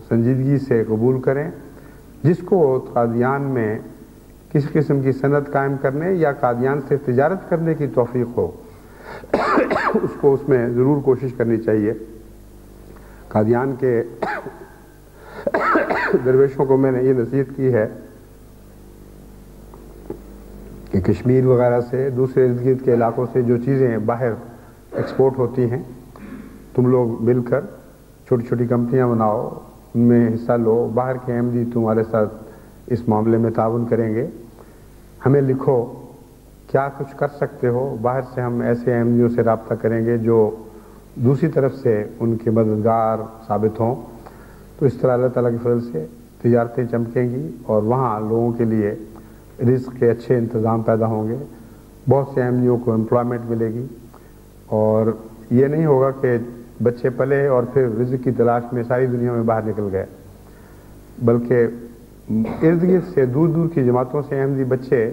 سنجیدگی سے قبول کریں. جس کو قادیان میں کسی قسم کی صنعت قائم کرنے یا قادیان سے تجارت کرنے کی توفیق ہو اس کو اس میں ضرور کوشش کرنی چاہیے. قادیان کے درویشوں کو میں نے یہ نصیحت کی ہے کہ کشمیر وغیرہ سے دوسرے ارد گرد کے علاقوں سے جو چیزیں باہر ایکسپورٹ ہوتی ہیں تم لوگ مل کر چھوٹی چھوٹی کمپنیاں بناؤ، ان میں حصہ لو، باہر کے احمدی تمہارے ساتھ اس معاملے میں تعاون کریں گے. ہمیں لکھو کیا کچھ کر سکتے ہو، باہر سے ہم ایسے احمدیوں سے رابطہ کریں گے جو دوسری طرف سے ان کے مددگار ثابت ہوں. تو اس طرح اللہ تعالیٰ کے فضل سے تجارتیں چمکیں گی اور وہاں لوگوں کے لیے رزق کے اچھے انتظام پیدا ہوں گے. بہت سے احمدیوں کو امپلائمنٹ ملے گی اور یہ نہیں ہوگا کہ بچے پلے اور پھر رزق کی تلاش میں ساری دنیا میں باہر نکل گئے، بلکہ ارد گرد سے دور دور کی جماعتوں سے احمدی بچے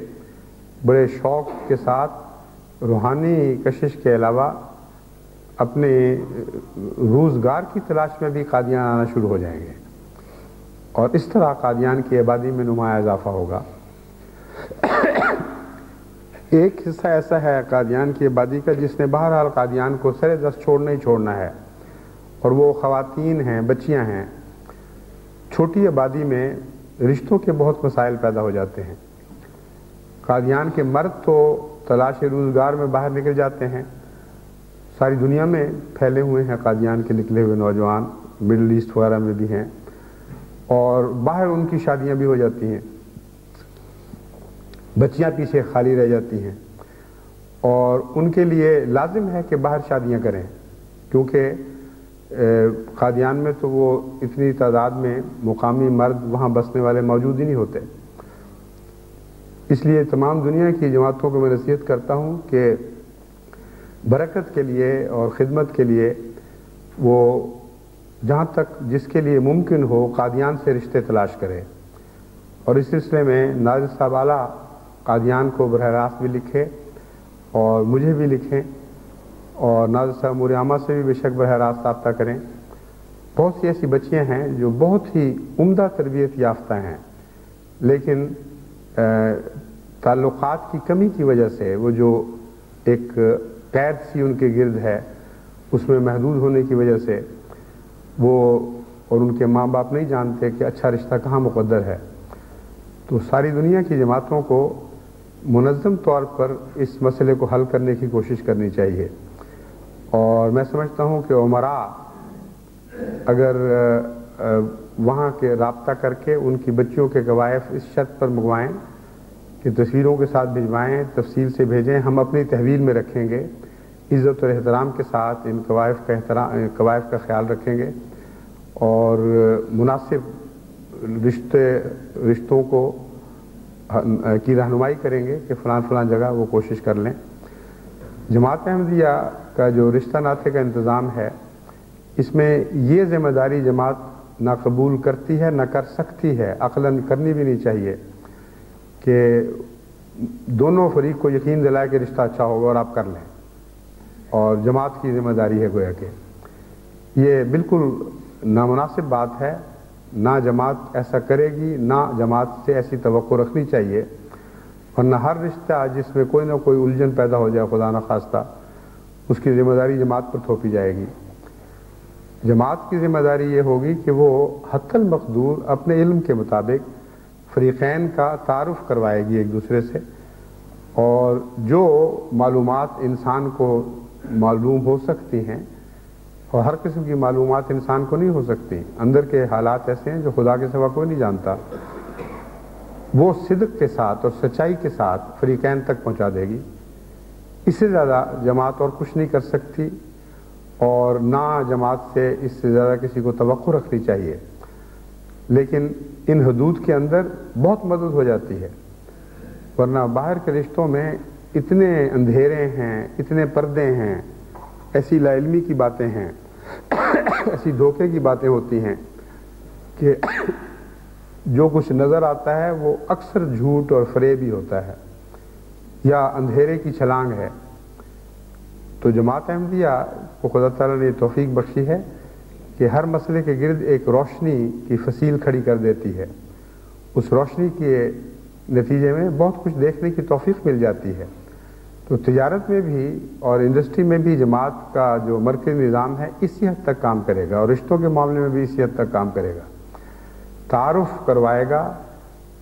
بڑے شوق کے ساتھ روحانی کشش کے علاوہ اپنے روزگار کی تلاش میں بھی قادیان آنا شروع ہو جائیں گے اور اس طرح قادیان کی آبادی میں نمایاں اضافہ ہوگا. ایک حصہ ایسا ہے قادیان کی آبادی کا جس نے بہرحال قادیان کو سر دست چھوڑنا ہی چھوڑنا ہے اور وہ خواتین ہیں، بچیاں ہیں. چھوٹی آبادی میں رشتوں کے بہت مسائل پیدا ہو جاتے ہیں. قادیان کے مرد تو تلاش روزگار میں باہر نکل جاتے ہیں، ساری دنیا میں پھیلے ہوئے ہیں قادیان کے نکلے ہوئے نوجوان، مڈل ایسٹ وغیرہ میں بھی ہیں اور باہر ان کی شادیاں بھی ہو جاتی ہیں. بچیاں پیچھے خالی رہ جاتی ہیں اور ان کے لیے لازم ہے کہ باہر شادیاں کریں کیونکہ قادیان میں تو وہ اتنی تعداد میں مقامی مرد وہاں بسنے والے موجود ہی نہیں ہوتے. اس لیے تمام دنیا کی جماعتوں کو میں نصیحت کرتا ہوں کہ برکت کے لیے اور خدمت کے لیے وہ جہاں تک جس کے لیے ممکن ہو قادیان سے رشتے تلاش کرے. اور اس سلسلے میں ناظر صاحب اعلیٰ قادیان کو براہ راست بھی لکھے اور مجھے بھی لکھیں اور ناظر صاحب امور عامہ سے بھی بے شک براہ راست رابطہ کریں. بہت سی ایسی بچیاں ہیں جو بہت ہی عمدہ تربیت یافتہ ہیں لیکن تعلقات کی کمی کی وجہ سے وہ جو ایک قید سی ان کے گرد ہے اس میں محدود ہونے کی وجہ سے وہ اور ان کے ماں باپ نہیں جانتے کہ اچھا رشتہ کہاں مقدر ہے. تو ساری دنیا کی جماعتوں کو منظم طور پر اس مسئلے کو حل کرنے کی کوشش کرنی چاہیے. اور میں سمجھتا ہوں کہ عمرا اگر وہاں کے رابطہ کر کے ان کی بچیوں کے قوائف اس شرط پر منگوائیں کہ تصویروں کے ساتھ بھجوائیں، تفصیل سے بھیجیں، ہم اپنی تحویل میں رکھیں گے، عزت اور احترام کے ساتھ ان قوائف کا خیال رکھیں گے اور مناسب رشتوں کو کی رہنمائی کریں گے کہ فلاں جگہ وہ کوشش کر لیں. جماعت احمدیہ کا جو رشتہ ناطے کا انتظام ہے، اس میں یہ ذمہ داری جماعت نہ قبول کرتی ہے نہ کر سکتی ہے، عقلاً کرنی بھی نہیں چاہیے، کہ دونوں فریق کو یقین دلائے کہ رشتہ اچھا ہوگا اور آپ کر لیں، اور جماعت کی ذمہ داری ہے گویا کہ. یہ بالکل نامناسب بات ہے. نہ جماعت ایسا کرے گی، نہ جماعت سے ایسی توقع رکھنی چاہیے، ورنہ ہر رشتہ جس میں کوئی نہ کوئی الجھن پیدا ہو جائے خدا نخواستہ، اس کی ذمہ داری جماعت پر تھوپی جائے گی. جماعت کی ذمہ داری یہ ہوگی کہ وہ حتی المقدور اپنے علم کے مطابق فریقین کا تعارف کروائے گی ایک دوسرے سے، اور جو معلومات انسان کو معلوم ہو سکتی ہیں، اور ہر قسم کی معلومات انسان کو نہیں ہو سکتی، اندر کے حالات ایسے ہیں جو خدا کے سوا کوئی نہیں جانتا، وہ صدق کے ساتھ اور سچائی کے ساتھ فریقین تک پہنچا دے گی. اس سے زیادہ جماعت اور کچھ نہیں کر سکتی، اور نہ جماعت سے اس سے زیادہ کسی کو توقع رکھنی چاہیے. لیکن ان حدود کے اندر بہت مدد ہو جاتی ہے، ورنہ باہر کے رشتوں میں اتنے اندھیرے ہیں، اتنے پردے ہیں، ایسی لا علمی کی باتیں ہیں، ایسی دھوکے کی باتیں ہوتی ہیں کہ جو کچھ نظر آتا ہے وہ اکثر جھوٹ اور فریب ہی ہوتا ہے یا اندھیرے کی چھلانگ ہے. تو جماعت احمدیہ کو خدا تعالیٰ نے توفیق بخشی ہے کہ ہر مسئلے کے گرد ایک روشنی کی فصیل کھڑی کر دیتی ہے. اس روشنی کے نتیجے میں بہت کچھ دیکھنے کی توفیق مل جاتی ہے. تو تجارت میں بھی اور انڈسٹری میں بھی جماعت کا جو مرکزی نظام ہے اسی حد تک کام کرے گا، اور رشتوں کے معاملے میں بھی اسی حد تک کام کرے گا. تعارف کروائے گا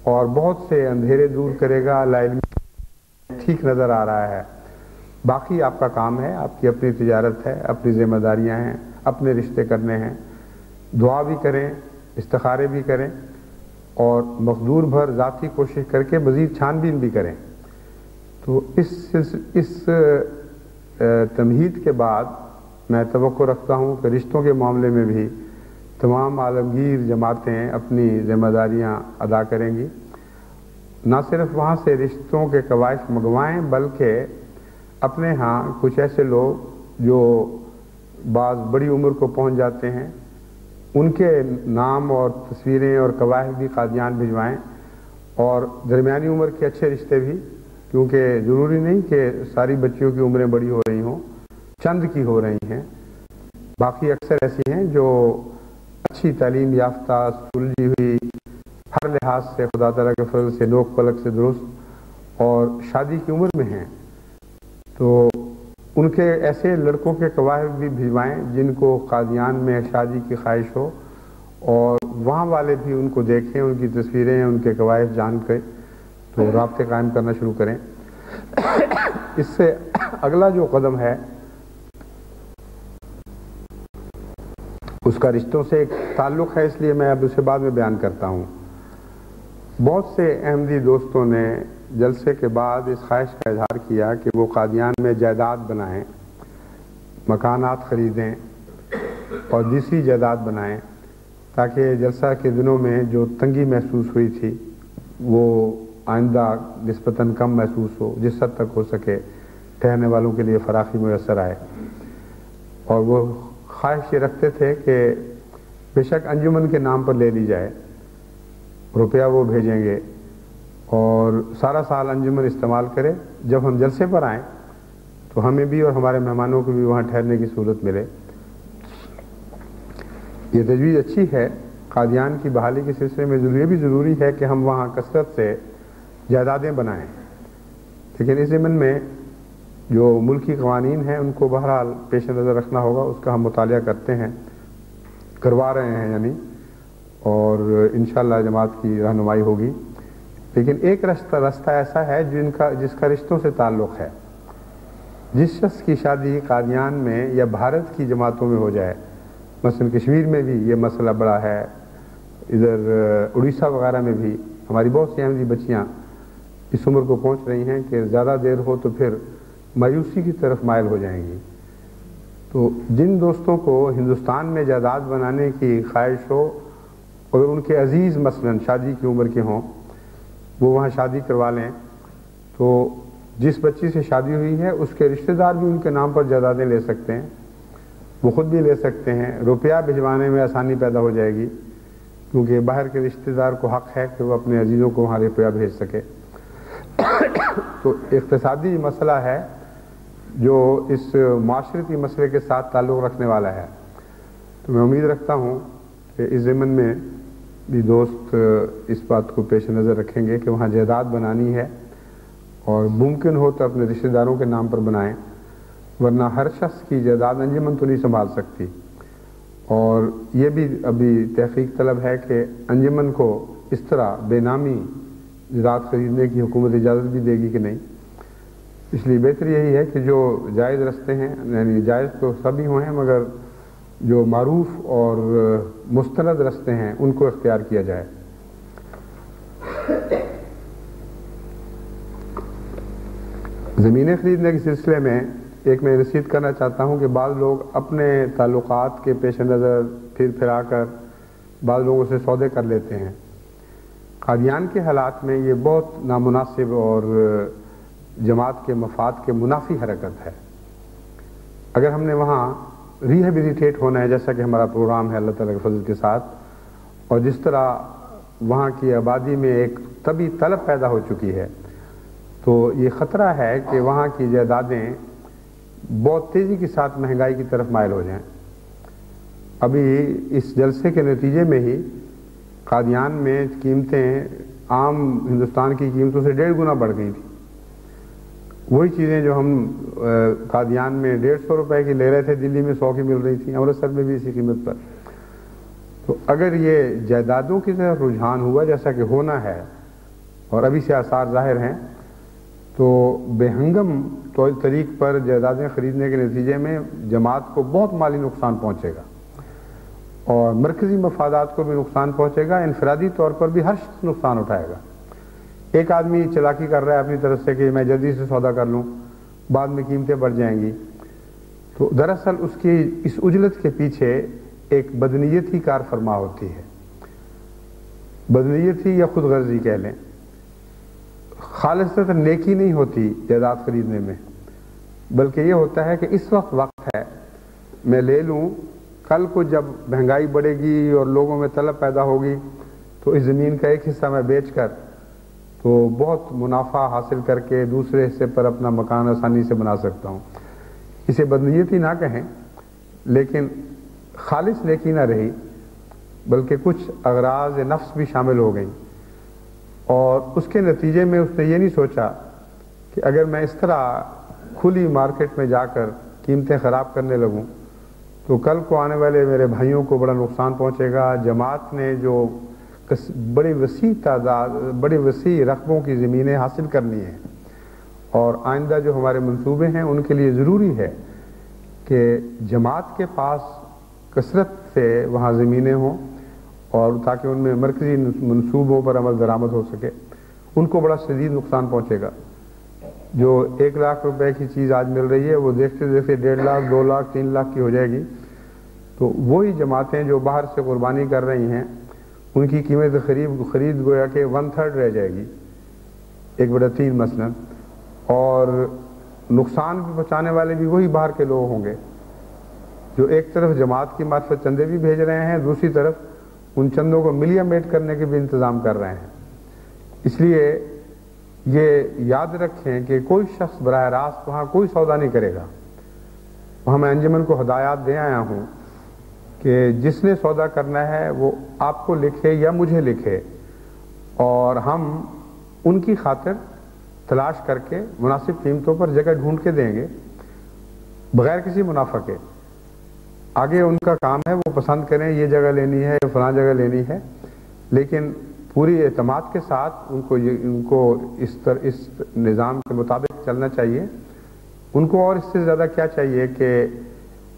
اور بہت سے اندھیرے دور کرے گا. لا علمی ٹھیک نظر آ رہا ہے، باقی آپ کا کام ہے، آپ کی اپنی تجارت ہے، اپنی ذمہ داریاں ہیں، اپنے رشتے کرنے ہیں. دعا بھی کریں، استخارے بھی کریں، اور مقدور بھر ذاتی کوشش کر کے مزید چھان بین بھی کریں. تو اس تمہید کے بعد میں توقع رکھتا ہوں کہ رشتوں کے معاملے میں بھی تمام عالمگیر جماعتیں اپنی ذمہ داریاں ادا کریں گی. نہ صرف وہاں سے رشتوں کے قوائف منگوائیں، بلکہ اپنے ہاں کچھ ایسے لوگ جو بعض بڑی عمر کو پہنچ جاتے ہیں، ان کے نام اور تصویریں اور قوائف بھی قادیان بھجوائیں، اور درمیانی عمر کے اچھے رشتے بھی، کیونکہ ضروری نہیں کہ ساری بچیوں کی عمریں بڑی ہو رہی ہوں، چند کی ہو رہی ہیں. باقی اکثر ایسی ہیں جو اچھی تعلیم یافتہ، سلجھی ہوئی، ہر لحاظ سے خدا تعالیٰ کے فضل سے نوک پلک سے درست اور شادی کی عمر میں ہیں. تو ان کے ایسے لڑکوں کے قوائف بھی بھجوائیں جن کو قادیان میں شادی کی خواہش ہو، اور وہاں والے بھی ان کو دیکھیں، ان کی تصویریں، ان کے قوائف جان کے تو رابطے قائم کرنا شروع کریں. اس سے اگلا جو قدم ہے اس کا رشتوں سے ایک تعلق ہے، اس لیے میں اب اسے بعد میں بیان کرتا ہوں. بہت سے احمدی دوستوں نے جلسے کے بعد اس خواہش کا اظہار کیا کہ وہ قادیان میں جائیداد بنائیں، مکانات خریدیں اور دوسری جائیداد بنائیں، تاکہ جلسہ کے دنوں میں جو تنگی محسوس ہوئی تھی وہ آئندہ نسبتاً کم محسوس ہو، جس حد تک ہو سکے ٹھہرنے والوں کے لیے فراخی میسر آئے. اور وہ خواہش یہ رکھتے تھے کہ بے شک انجمن کے نام پر لے لی جائے، روپیہ وہ بھیجیں گے اور سارا سال انجمن استعمال کرے، جب ہم جلسے پر آئیں تو ہمیں بھی اور ہمارے مہمانوں کو بھی وہاں ٹھہرنے کی سہولت ملے. یہ تجویز اچھی ہے. قادیان کی بحالی کے سلسلے میں یہ بھی ضروری ہے کہ ہم وہاں کثرت سے جائیدادیں بنائیں، لیکن اس ضمن میں جو ملکی قوانین ہیں ان کو بہرحال پیش نظر رکھنا ہوگا، اس کا ہم مطالعہ کرتے ہیں. کروا رہے ہیں یعنی، اور انشاءاللہ جماعت کی رہنمائی ہوگی. لیکن ایک رستہ ایسا ہے جس کا رشتوں سے تعلق ہے. جس شخص کی شادی قادیان میں یا بھارت کی جماعتوں میں ہو جائے، مثلا کشمیر میں بھی یہ مسئلہ بڑا ہے، ادھر اڑیسہ وغیرہ میں بھی ہماری بہت سی احمدی بچیاں اس عمر کو پہنچ رہی ہیں کہ زیادہ دیر ہو تو پھر مایوسی کی طرف مائل ہو جائیں گی. تو جن دوستوں کو ہندوستان میں جائیداد بنانے کی خواہش ہو اور ان کے عزیز مثلا شادی کی عمر کے ہوں، وہ وہاں شادی کروا لیں. تو جس بچی سے شادی ہوئی ہے اس کے رشتہ دار بھی ان کے نام پر جائیدادیں لے سکتے ہیں، وہ خود بھی لے سکتے ہیں. روپیہ بھجوانے میں آسانی پیدا ہو جائے گی، کیونکہ باہر کے رشتہ دار کو حق ہے کہ وہ اپنے عزیزوں کو وہاں روپیہ بھیج سکے. تو اقتصادی مسئلہ ہے جو اس معاشرتی مسئلے کے ساتھ تعلق رکھنے والا ہے. تو میں امید رکھتا ہوں کہ اس ضمن میں بھی دوست اس بات کو پیش نظر رکھیں گے کہ وہاں جائیداد بنانی ہے، اور ممکن ہو تو اپنے رشتہ داروں کے نام پر بنائیں، ورنہ ہر شخص کی جائیداد انجمن تو نہیں سنبھال سکتی. اور یہ بھی ابھی تحقیق طلب ہے کہ انجمن کو اس طرح بے نامی جائیداد خریدنے کی حکومت اجازت بھی دے گی کہ نہیں. اس لیے بہتر یہی ہے کہ جو جائز رستے ہیں، یعنی جائز تو سبھی ہوئے ہیں، مگر جو معروف اور مستند رستے ہیں ان کو اختیار کیا جائے. زمینیں خریدنے کے سلسلے میں ایک میں نصیحت کرنا چاہتا ہوں کہ بعض لوگ اپنے تعلقات کے پیش نظر پھرا کر بعض لوگوں سے سودے کر لیتے ہیں. قادیان کے حالات میں یہ بہت نامناسب اور جماعت کے مفاد کے منافی حرکت ہے. اگر ہم نے وہاں ریہیبلیٹیٹ ہونا ہے، جیسا کہ ہمارا پروگرام ہے اللہ تعالیٰ کے فضل کے ساتھ، اور جس طرح وہاں کی آبادی میں ایک طبی طلب پیدا ہو چکی ہے، تو یہ خطرہ ہے کہ وہاں کی جائیدادیں بہت تیزی کے ساتھ مہنگائی کی طرف مائل ہو جائیں. ابھی اس جلسے کے نتیجے میں ہی قادیان میں قیمتیں عام ہندوستان کی قیمتوں سے 1.5 گنا بڑھ گئی تھیں. وہی چیزیں جو ہم قادیان میں 150 روپے کی لے رہے تھے، دلی میں 100 کی مل رہی تھیں، امرتسر میں بھی اسی قیمت پر. تو اگر یہ جائیدادوں کی طرف رجحان ہوا جیسا کہ ہونا ہے، اور ابھی سے آثار ظاہر ہیں، تو بے ہنگم طریق پر جائیدادیں خریدنے کے نتیجے میں جماعت کو بہت مالی نقصان پہنچے گا، اور مرکزی مفادات کو بھی نقصان پہنچے گا. انفرادی طور پر بھی ہر شخص نقصان اٹھائے گا. ایک آدمی چلاکی کر رہا ہے اپنی طرف سے کہ میں جلدی سے سودا کر لوں، بعد میں قیمتیں بڑھ جائیں گی. تو دراصل اس کی اس عجلت کے پیچھے ایک بدنیت ہی کار فرما ہوتی ہے. بدنیت ہی یا خود غرضی کہہ لیں. خالصتاً نیکی نہیں ہوتی جائیداد خریدنے میں، بلکہ یہ ہوتا ہے کہ اس وقت ہے میں لے لوں، کل کو جب مہنگائی بڑھے گی اور لوگوں میں طلب پیدا ہوگی تو اس زمین کا ایک حصہ میں بیچ کر تو بہت منافع حاصل کر کے دوسرے حصے پر اپنا مکان آسانی سے بنا سکتا ہوں. اسے بدنیتی نہ کہیں، لیکن خالص نیکی نہ رہی، بلکہ کچھ اغراض نفس بھی شامل ہو گئیں. اور اس کے نتیجے میں اس نے یہ نہیں سوچا کہ اگر میں اس طرح کھلی مارکیٹ میں جا کر قیمتیں خراب کرنے لگوں تو کل کو آنے والے میرے بھائیوں کو بڑا نقصان پہنچے گا. جماعت نے جو بڑی وسیع رقبوں کی زمینیں حاصل کرنی ہیں، اور آئندہ جو ہمارے منصوبے ہیں ان کے لیے ضروری ہے کہ جماعت کے پاس کثرت سے وہاں زمینیں ہوں، اور تاکہ ان میں مرکزی منصوبوں پر عمل درآمد ہو سکے. ان کو بڑا شدید نقصان پہنچے گا. جو 1 لاکھ روپے کی چیز آج مل رہی ہے وہ دیکھتے دیکھتے 1.5 لاکھ 2 لاکھ 3 لاکھ کی ہو جائے گی. تو وہی جماعتیں جو باہر سے قربانی کر رہی ہیں ان کی قیمت خرید گویا کہ 1/3 رہ جائے گی، 1/3 مثلا. اور نقصان بھی پہنچانے والے بھی وہی باہر کے لوگ ہوں گے جو ایک طرف جماعت کی معرفت چندے بھی بھیج رہے ہیں، دوسری طرف ان چندوں کو ملیا میٹ کرنے کے بھی انتظام کر رہے ہیں. اس لیے یہ یاد رکھیں کہ کوئی شخص براہ راست وہاں کوئی سودا نہیں کرے گا. وہاں میں انجمن کو ہدایات دے آیا ہوں کہ جس نے سودا کرنا ہے وہ آپ کو لکھے یا مجھے لکھے، اور ہم ان کی خاطر تلاش کر کے مناسب قیمتوں پر جگہ ڈھونڈ کے دیں گے بغیر کسی منافع کے. آگے ان کا کام ہے وہ پسند کریں یہ جگہ لینی ہے فلاں جگہ لینی ہے، لیکن پوری اعتماد کے ساتھ ان کو اس نظام کے مطابق چلنا چاہیے۔ ان کو اور اس سے زیادہ کیا چاہیے کہ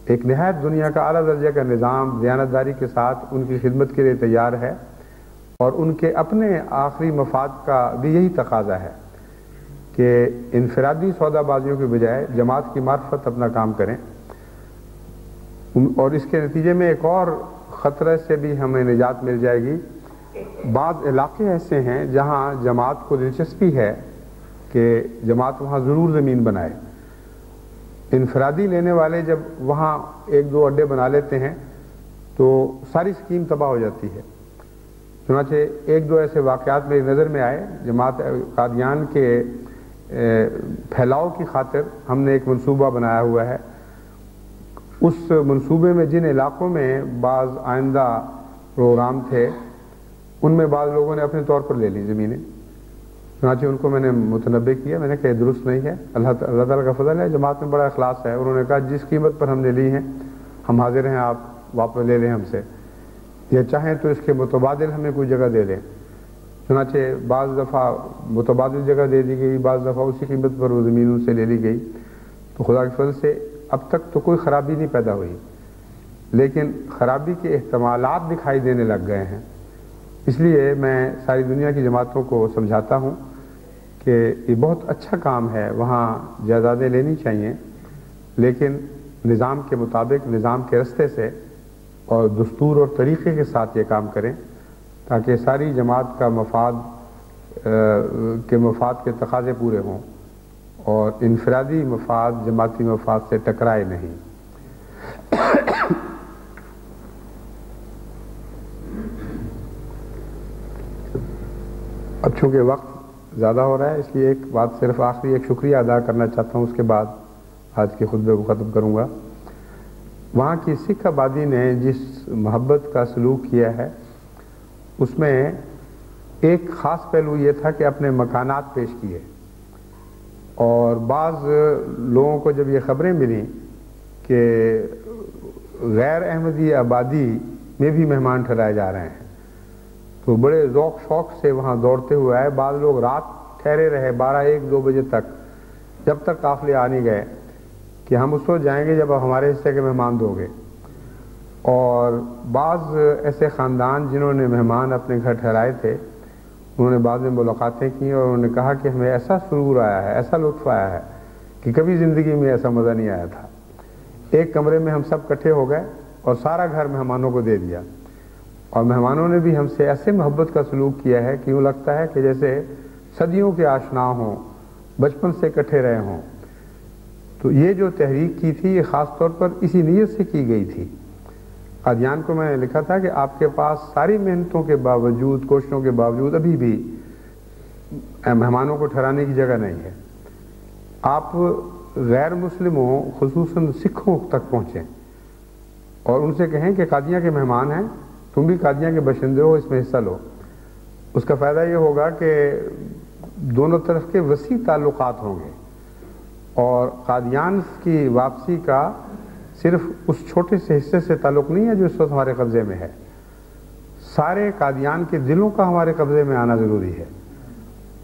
ایک نہایت دنیا کا اعلیٰ درجے کا نظام دیانتداری کے ساتھ ان کی خدمت کے لیے تیار ہے، اور ان کے اپنے آخری مفاد کا بھی یہی تقاضا ہے کہ انفرادی سودا بازیوں کے بجائے جماعت کی معرفت اپنا کام کریں، اور اس کے نتیجے میں ایک اور خطرے سے بھی ہمیں نجات مل جائے گی۔ بعض علاقے ایسے ہیں جہاں جماعت کو دلچسپی ہے کہ جماعت وہاں ضرور زمین بنائے، انفرادی لینے والے جب وہاں ایک دو اڈے بنا لیتے ہیں تو ساری اسکیم تباہ ہو جاتی ہے۔ چنانچہ ایک دو ایسے واقعات میری نظر میں آئے، جماعت قادیان کے پھیلاؤ کی خاطر ہم نے ایک منصوبہ بنایا ہوا ہے۔ اس منصوبے میں جن علاقوں میں بعض آئندہ پروگرام تھے ان میں بعض لوگوں نے اپنے طور پر لے لی زمینیں، چنانچہ ان کو میں نے متنبع کیا، میں نے کہا یہ درست نہیں ہے، اللہ تعالیٰ کا فضل ہے، جماعت میں بڑا اخلاص ہے۔ انہوں نے کہا جس قیمت پر ہم نے لی ہیں ہم حاضر ہیں، آپ واپس لے لیں ہم سے، یا چاہیں تو اس کے متبادل ہمیں کوئی جگہ دے دیں۔ چنانچہ بعض دفعہ متبادل جگہ دے دی گئی، بعض دفعہ اسی قیمت پر وہ زمین ان سے لے لی گئی۔ تو خدا کے فضل سے اب تک تو کوئی خرابی نہیں پیدا ہوئی، لیکن خرابی کے احتمالات دکھائی دینے لگ گئے ہیں۔ اس لیے میں ساری دنیا کی جماعتوں کو سمجھاتا ہوں کہ یہ بہت اچھا کام ہے، وہاں جائیدادیں لینی چاہیے، لیکن نظام کے مطابق، نظام کے رستے سے اور دستور اور طریقے کے ساتھ یہ کام کریں، تاکہ ساری جماعت کا مفاد کے تقاضے پورے ہوں اور انفرادی مفاد جماعتی مفاد سے ٹکرائے نہیں۔ اب چونکہ وقت زیادہ ہو رہا ہے اس لیے ایک بات صرف آخری ایک شکریہ ادا کرنا چاہتا ہوں، اس کے بعد آج کے خطبے کو ختم کروں گا۔ وہاں کی سکھ آبادی نے جس محبت کا سلوک کیا ہے اس میں ایک خاص پہلو یہ تھا کہ اپنے مکانات پیش کیے، اور بعض لوگوں کو جب یہ خبریں ملیں کہ غیر احمدی آبادی میں بھی مہمان ٹھہرائے جا رہے ہیں تو بڑے ذوق شوق سے وہاں دوڑتے ہوئے آئے۔ بعض لوگ رات ٹھہرے رہے 12 1 2 بجے تک، جب تک قافلے آ نہیں گئے کہ ہم اس وقت جائیں گے جب آپ ہمارے حصے کے مہمان دو گے۔ اور بعض ایسے خاندان جنہوں نے مہمان اپنے گھر ٹھہرائے تھے انہوں نے بعد میں ملاقاتیں کی اور انہوں نے کہا کہ ہمیں ایسا سرور آیا ہے، ایسا لطف آیا ہے کہ کبھی زندگی میں ایسا مزہ نہیں آیا تھا۔ ایک کمرے میں ہم سب اکٹھے ہو گئے اور سارا گھر مہمانوں کو دے دیا، اور مہمانوں نے بھی ہم سے ایسے محبت کا سلوک کیا ہے کہ یوں لگتا ہے کہ جیسے صدیوں کے آشنا ہوں، بچپن سے اکٹھے رہے ہوں۔ تو یہ جو تحریک کی تھی یہ خاص طور پر اسی نیت سے کی گئی تھی۔ قادیان کو میں نے لکھا تھا کہ آپ کے پاس ساری محنتوں کے باوجود، کوششوں کے باوجود ابھی بھی مہمانوں کو ٹھہرانے کی جگہ نہیں ہے۔ آپ غیر مسلموں خصوصاً سکھوں تک پہنچیں اور ان سے کہیں کہ قادیاں کے مہمان ہیں، تم بھی قادیاں کے باشندے ہو، اس میں حصہ لو۔ اس کا فائدہ یہ ہوگا کہ دونوں طرف کے وسیع تعلقات ہوں گے، اور قادیان کی واپسی کا صرف اس چھوٹے سے حصے سے تعلق نہیں ہے جو اس وقت ہمارے قبضے میں ہے، سارے قادیان کے دلوں کا ہمارے قبضے میں آنا ضروری ہے۔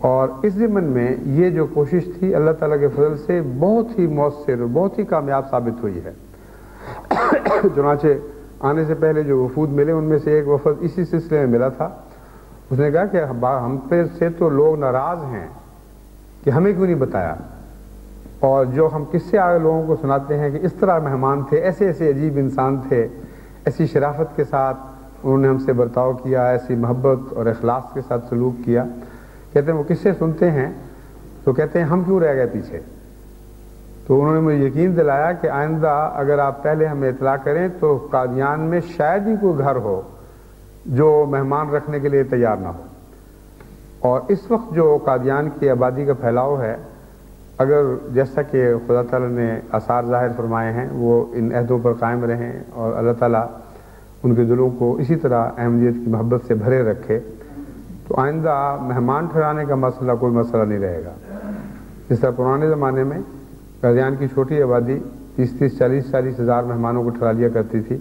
اور اس ضمن میں یہ جو کوشش تھی اللہ تعالیٰ کے فضل سے بہت ہی مؤثر، بہت ہی کامیاب ثابت ہوئی ہے۔ چنانچہ آنے سے پہلے جو وفود ملے ان میں سے ایک وفد اسی سلسلے میں ملا تھا، اس نے کہا کہ ہم پہ سے تو لوگ ناراض ہیں کہ ہمیں کیوں نہیں بتایا، اور جو ہم قصے آگے لوگوں کو سناتے ہیں کہ اس طرح مہمان تھے، ایسے ایسے عجیب انسان تھے، ایسی شرافت کے ساتھ انہوں نے ہم سے برتاؤ کیا، ایسی محبت اور اخلاص کے ساتھ سلوک کیا۔ کہتے ہیں وہ قصے سنتے ہیں تو کہتے ہیں ہم کیوں رہ گئے پیچھے۔ تو انہوں نے مجھے یقین دلایا کہ آئندہ اگر آپ پہلے ہمیں اطلاع کریں تو قادیان میں شاید ہی کوئی گھر ہو جو مہمان رکھنے کے لیے تیار نہ ہو۔ اور اس وقت جو قادیان کی آبادی کا پھیلاؤ ہے، اگر جیسا کہ خدا تعالیٰ نے آثار ظاہر فرمائے ہیں وہ ان عہدوں پر قائم رہیں اور اللہ تعالیٰ ان کے دلوں کو اسی طرح احمدیت کی محبت سے بھرے رکھے، تو آئندہ مہمان ٹھہرانے کا مسئلہ کوئی مسئلہ نہیں رہے گا۔ جس طرح پرانے زمانے میں قادیان کی چھوٹی آبادی 30-40 ہزار مہمانوں کو ٹھہرا لیا کرتی تھی۔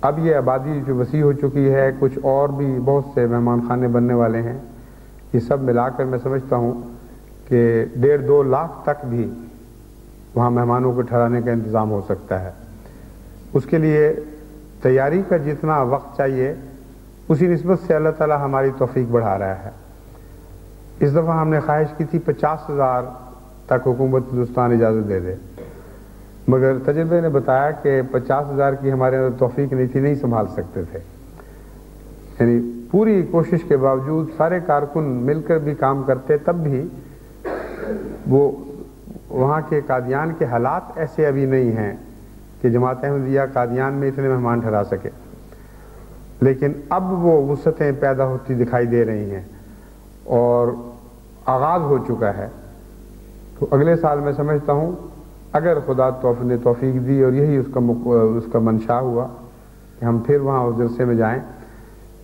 اب یہ آبادی جو وسیع ہو چکی ہے، کچھ اور بھی بہت سے مہمان خانے بننے والے ہیں، یہ سب ملا کر میں سمجھتا ہوں کہ 1.5-2 لاکھ تک بھی وہاں مہمانوں کو ٹھہرانے کا انتظام ہو سکتا ہے۔ اس کے لیے تیاری کا جتنا وقت چاہیے اسی نسبت سے اللہ تعالیٰ ہماری توفیق بڑھا رہا ہے۔ اس دفعہ ہم نے خواہش کی تھی 50,000 تک حکومت ہندوستان اجازت دے دے، مگر تجربے نے بتایا کہ 50,000 کی ہمارے اندر توفیق نہیں تھی، نہیں سنبھال سکتے تھے۔ یعنی پوری کوشش کے باوجود سارے کارکن مل کر بھی کام کرتے، تب بھی وہ وہاں کے قادیان کے حالات ایسے ابھی نہیں ہیں کہ جماعت احمدیہ قادیان میں اتنے مہمان ٹھہرا سکے، لیکن اب وہ وسعتیں پیدا ہوتی دکھائی دے رہی ہیں اور آغاز ہو چکا ہے۔ تو اگلے سال میں سمجھتا ہوں اگر خدا نے توفیق دی اور یہی اس کا منشا ہوا کہ ہم پھر وہاں اس جلسے میں جائیں،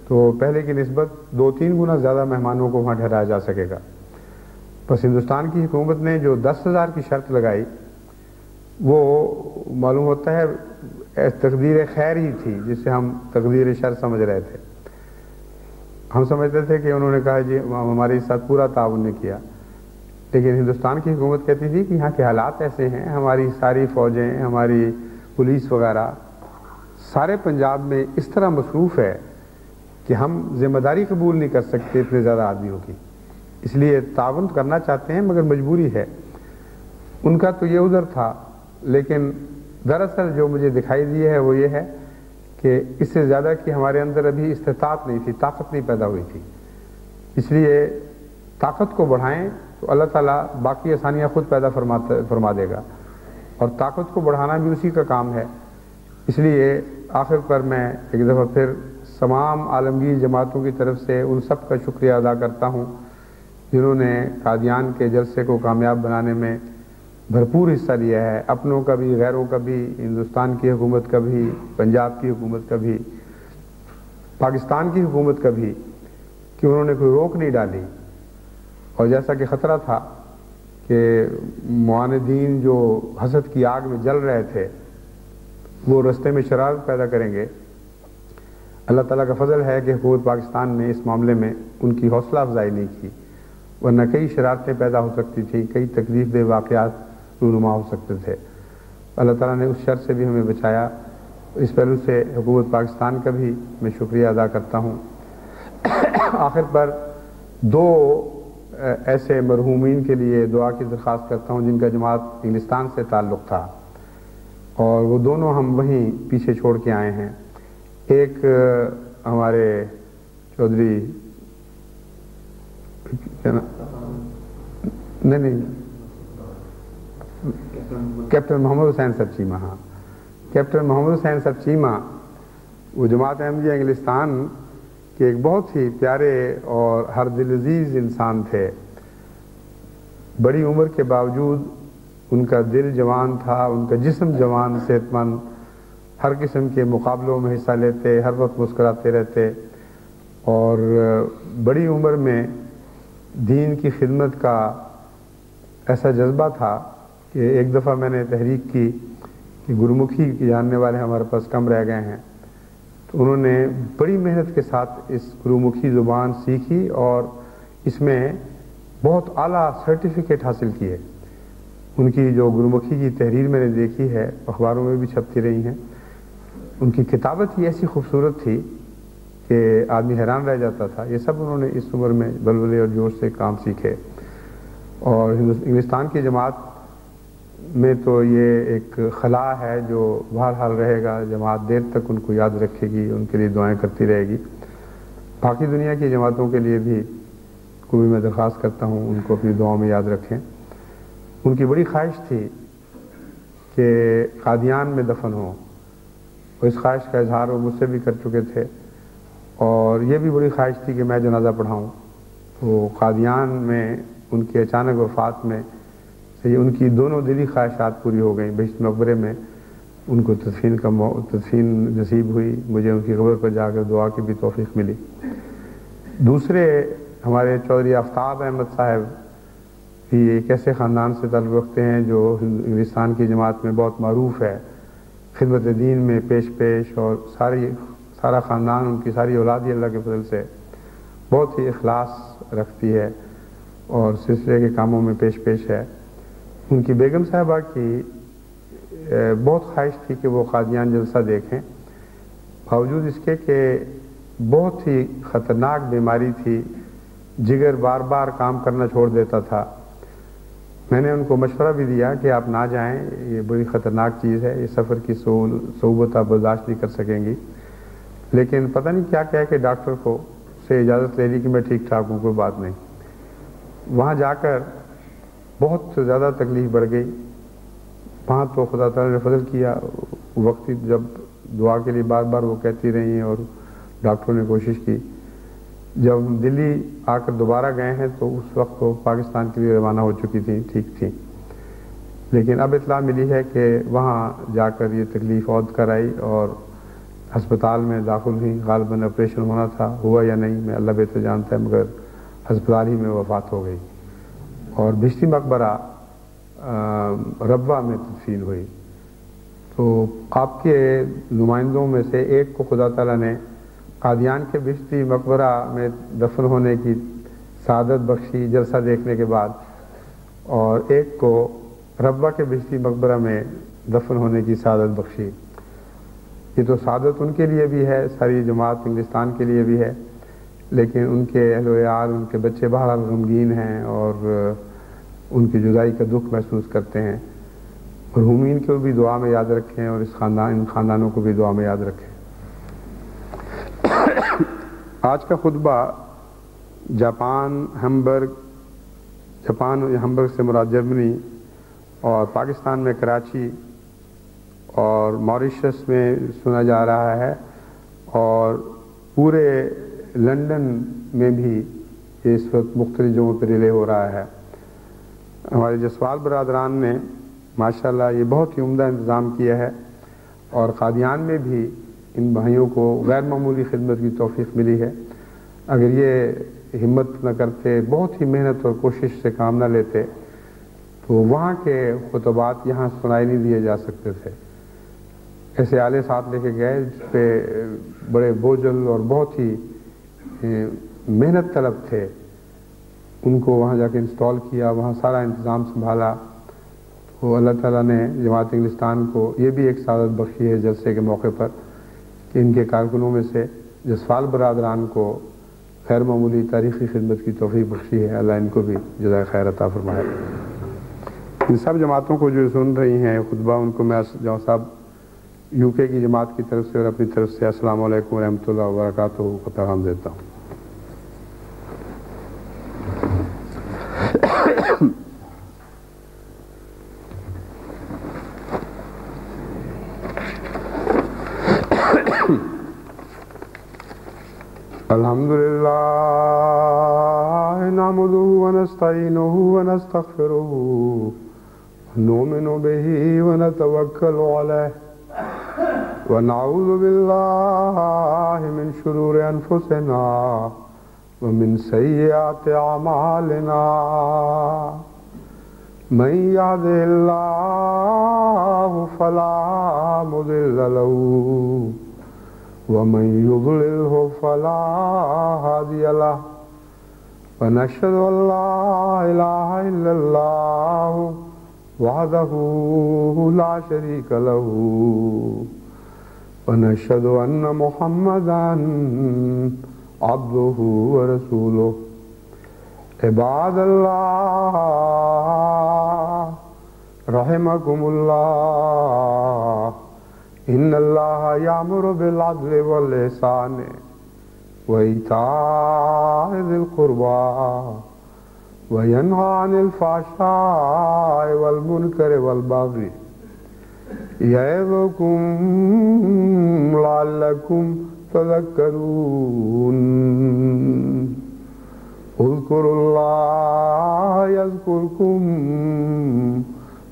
تو پہلے کی نسبت 2-3 گنا زیادہ مہمانوں کو وہاں ٹھہرایا جا سکے گا۔ بس ہندوستان کی حکومت نے جو 10,000 کی شرط لگائی وہ معلوم ہوتا ہے تقدیر خیر ہی تھی، جسے ہم تقدیر شر سمجھ رہے تھے۔ ہم سمجھتے تھے کہ انہوں نے کہا جی ہمارے ساتھ پورا تعاون نے کیا، لیکن ہندوستان کی حکومت کہتی تھی کہ یہاں کے حالات ایسے ہیں، ہماری ساری فوجیں، ہماری پولیس وغیرہ سارے پنجاب میں اس طرح مصروف ہے کہ ہم ذمہ داری قبول نہیں کر سکتے اتنے زیادہ آدمیوں کی، اس لیے تعاون کرنا چاہتے ہیں مگر مجبوری ہے۔ ان کا تو یہ عذر تھا، لیکن دراصل جو مجھے دکھائی دی ہے وہ یہ ہے کہ اس سے زیادہ کہ ہمارے اندر ابھی استطاعت نہیں تھی، طاقت نہیں پیدا ہوئی تھی۔ اس لیے طاقت کو بڑھائیں تو اللہ تعالیٰ باقی آسانیاں خود پیدا فرما دے گا، اور طاقت کو بڑھانا بھی اسی کا کام ہے۔ اس لیے آخر پر میں ایک دفعہ پھر تمام عالمگیر جماعتوں کی طرف سے ان سب کا شکریہ ادا کرتا ہوں جنہوں نے قادیان کے جلسے کو کامیاب بنانے میں بھرپور حصہ لیا ہے، اپنوں کا بھی، غیروں کا بھی، ہندوستان کی حکومت کا بھی، پنجاب کی حکومت کا بھی، پاکستان کی حکومت کا بھی، کہ انہوں نے کوئی روک نہیں ڈالی۔ اور جیسا کہ خطرہ تھا کہ معاندین جو حسد کی آگ میں جل رہے تھے وہ رستے میں شرارت پیدا کریں گے، اللہ تعالیٰ کا فضل ہے کہ حکومت پاکستان نے اس معاملے میں ان کی حوصلہ افزائی نہیں کی، ورنہ کئی شرارتیں پیدا ہو سکتی تھیں، کئی تکلیف دہ واقعات رونما ہو سکتے تھے۔ اللہ تعالیٰ نے اس شر سے بھی ہمیں بچایا۔ اس پہلو سے حکومت پاکستان کا بھی میں شکریہ ادا کرتا ہوں۔ آخر پر 2 ایسے مرحومین کے لیے دعا کی درخواست کرتا ہوں جن کا جماعت انگلستان سے تعلق تھا، اور وہ دونوں ہم وہیں پیچھے چھوڑ کے آئے ہیں۔ ایک ہمارے چودھری نہیں کیپٹن محمد حسین صاحب چیمہ، ہاں کیپٹن محمد حسین صاحب چیمہ، وہ جماعت احمدیہ انگلستان کہ ایک بہت ہی پیارے اور ہر دل عزیز انسان تھے۔ بڑی عمر کے باوجود ان کا دل جوان تھا، ان کا جسم جوان، صحت مند، ہر قسم کے مقابلوں میں حصہ لیتے، ہر وقت مسکراتے رہتے، اور بڑی عمر میں دین کی خدمت کا ایسا جذبہ تھا کہ ایک دفعہ میں نے تحریک کی کہ گرمکھی کی جاننے والے ہمارے پاس کم رہ گئے ہیں، تو انہوں نے بڑی محنت کے ساتھ اس گرمکھی زبان سیکھی اور اس میں بہت اعلیٰ سرٹیفکیٹ حاصل کیے۔ ان کی جو گرمکھی کی تحریر میں نے دیکھی ہے، اخباروں میں بھی چھپتی رہی ہیں، ان کی کتابت ہی ایسی خوبصورت تھی کہ آدمی حیران رہ جاتا تھا۔ یہ سب انہوں نے اس عمر میں بلبلے اور جوش سے کام سیکھے، اور انگلستان کی جماعت میں تو یہ ایک خلا ہے جو بہرحال رہے گا، جماعت دیر تک ان کو یاد رکھے گی، ان کے لیے دعائیں کرتی رہے گی۔ باقی دنیا کی جماعتوں کے لیے بھی کو بھی میں درخواست کرتا ہوں ان کو اپنی دعاؤں میں یاد رکھیں۔ ان کی بڑی خواہش تھی کہ قادیان میں دفن ہوں، اور اس خواہش کا اظہار وہ مجھ سے بھی کر چکے تھے، اور یہ بھی بڑی خواہش تھی کہ میں جنازہ پڑھاؤں۔ تو قادیان میں ان کی اچانک وفات میں سے ان کی دونوں دلی خواہشات پوری ہو گئیں۔ بہشت مقبرے میں ان کو تدفین نصیب ہوئی، مجھے ان کی قبر پر جا کر دعا کی بھی توفیق ملی۔ دوسرے ہمارے چودھری آفتاب احمد صاحب بھی ایک ایسے خاندان سے تعلق رکھتے ہیں جو انگلستان کی جماعت میں بہت معروف ہے، خدمت دین میں پیش اور سارا خاندان، ان کی ساری اولاد ہی اللہ کے فضل سے بہت ہی اخلاص رکھتی ہے اور سلسلے کے کاموں میں پیش ہے۔ ان کی بیگم صاحبہ کی بہت خواہش تھی کہ وہ قادیان جلسہ دیکھیں، باوجود اس کے کہ بہت ہی خطرناک بیماری تھی، جگر بار بار کام کرنا چھوڑ دیتا تھا۔ میں نے ان کو مشورہ بھی دیا کہ آپ نہ جائیں، یہ بڑی خطرناک چیز ہے، یہ سفر کی صعوبت آپ برداشت نہیں کر سکیں گی، لیکن پتہ نہیں کیا کہہ کے ڈاکٹر کو سے اجازت لے لی کہ میں ٹھیک ٹھاک ہوں، کوئی بات نہیں۔ وہاں جا کر بہت زیادہ تکلیف بڑھ گئی۔ وہاں تو خدا تعالیٰ نے فضل کیا، وقتی جب دعا کے لیے بار بار وہ کہتی رہی اور ڈاکٹروں نے کوشش کی۔ جب دلی آ کر دوبارہ گئے ہیں تو اس وقت وہ پاکستان کے لیے روانہ ہو چکی تھیں، ٹھیک تھیں، لیکن اب اطلاع ملی ہے کہ وہاں جا کر یہ تکلیف عود کر آئی اور ہسپتال میں داخل ہوئی۔ غالباً آپریشن ہونا تھا، ہوا یا نہیں میں اللہ بہتر جانتا ہے، مگر ہسپتال ہی میں وفات ہو گئی اور بھشتی مقبرہ ربوہ میں تدفین ہوئی۔ تو آپ کے نمائندوں میں سے ایک کو خدا تعالیٰ نے قادیان کے بھشتی مقبرہ میں دفن ہونے کی سعادت بخشی جلسہ دیکھنے کے بعد، اور ایک کو ربوہ کے بھشتی مقبرہ میں دفن ہونے کی سعادت بخشی۔ یہ تو سعادت ان کے لیے بھی ہے، ساری جماعت انگلستان کے لیے بھی ہے، لیکن ان کے اہل و عیال، ان کے بچے بہرحال غمگین ہیں اور ان کی جدائی کا دکھ محسوس کرتے ہیں۔ مرحومین کو بھی دعا میں یاد رکھیں اور ان خاندانوں کو بھی دعا میں یاد رکھیں۔ آج کا خطبہ جاپان ہمبرگ سے مراد جرمنی اور پاکستان میں کراچی اور موریشس میں سنا جا رہا ہے، اور پورے لندن میں بھی اس وقت مختلف جگہوں پہ ریلے ہو رہا ہے۔ ہمارے جسوال برادران نے ماشاءاللہ یہ بہت ہی عمدہ انتظام کیا ہے، اور قادیان میں بھی ان بھائیوں کو غیر معمولی خدمت کی توفیق ملی ہے۔ اگر یہ ہمت نہ کرتے، بہت ہی محنت اور کوشش سے کام نہ لیتے، تو وہاں کے خطبات یہاں سنائی نہیں دیے جا سکتے تھے۔ ایسے آلے ساتھ لے کے گئے جس پہ بڑے بوجھل اور بہت ہی محنت طلب تھے، ان کو وہاں جا کے انسٹال کیا، وہاں سارا انتظام سنبھالا۔ تو اللہ تعالیٰ نے جماعت انگلستان کو یہ بھی ایک سعادت بخشی ہے جلسے کے موقع پر کہ ان کے کارکنوں میں سے جسوال برادران کو غیر معمولی تاریخی خدمت کی توفیق بخشی ہے۔ اللہ ان کو بھی جزائے خیر عطا فرمائے۔ ان سب جماعتوں کو جو سن رہی ہیں خطبہ، ان کو میں جون صاحب UK کی جماعت کی طرف سے اور اپنی طرف سے السلام علیکم ورحمۃ اللہ وبرکاتہ کا پیغام دیتا ہوں۔ الحمدللہ نحمدہ ونستعینہ ونستغفرہ ونؤمن بہ ونتوکل علیہ ونعوذ باللہ من شرور انفسنا ومن سیئات اعمالنا من یهدہ اللہ فلا مضل له ومن يضلله فلا هادي له ونشهد أن لا إله إلا الله وحده لا شريك له ونشهد أن محمدا عبده ورسوله عباد الله رحمكم الله ان اللہ یامر بالعدل والإحسان وإیتاء ذی القربى وینہی عن الفحشاء والمنکر والبغی یعظکم لعلکم تذکرون اذکروا اللہ یذکرکم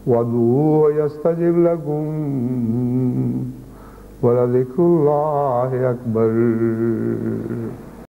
وادعوه يستجب لكم ولذكر الله أكبر۔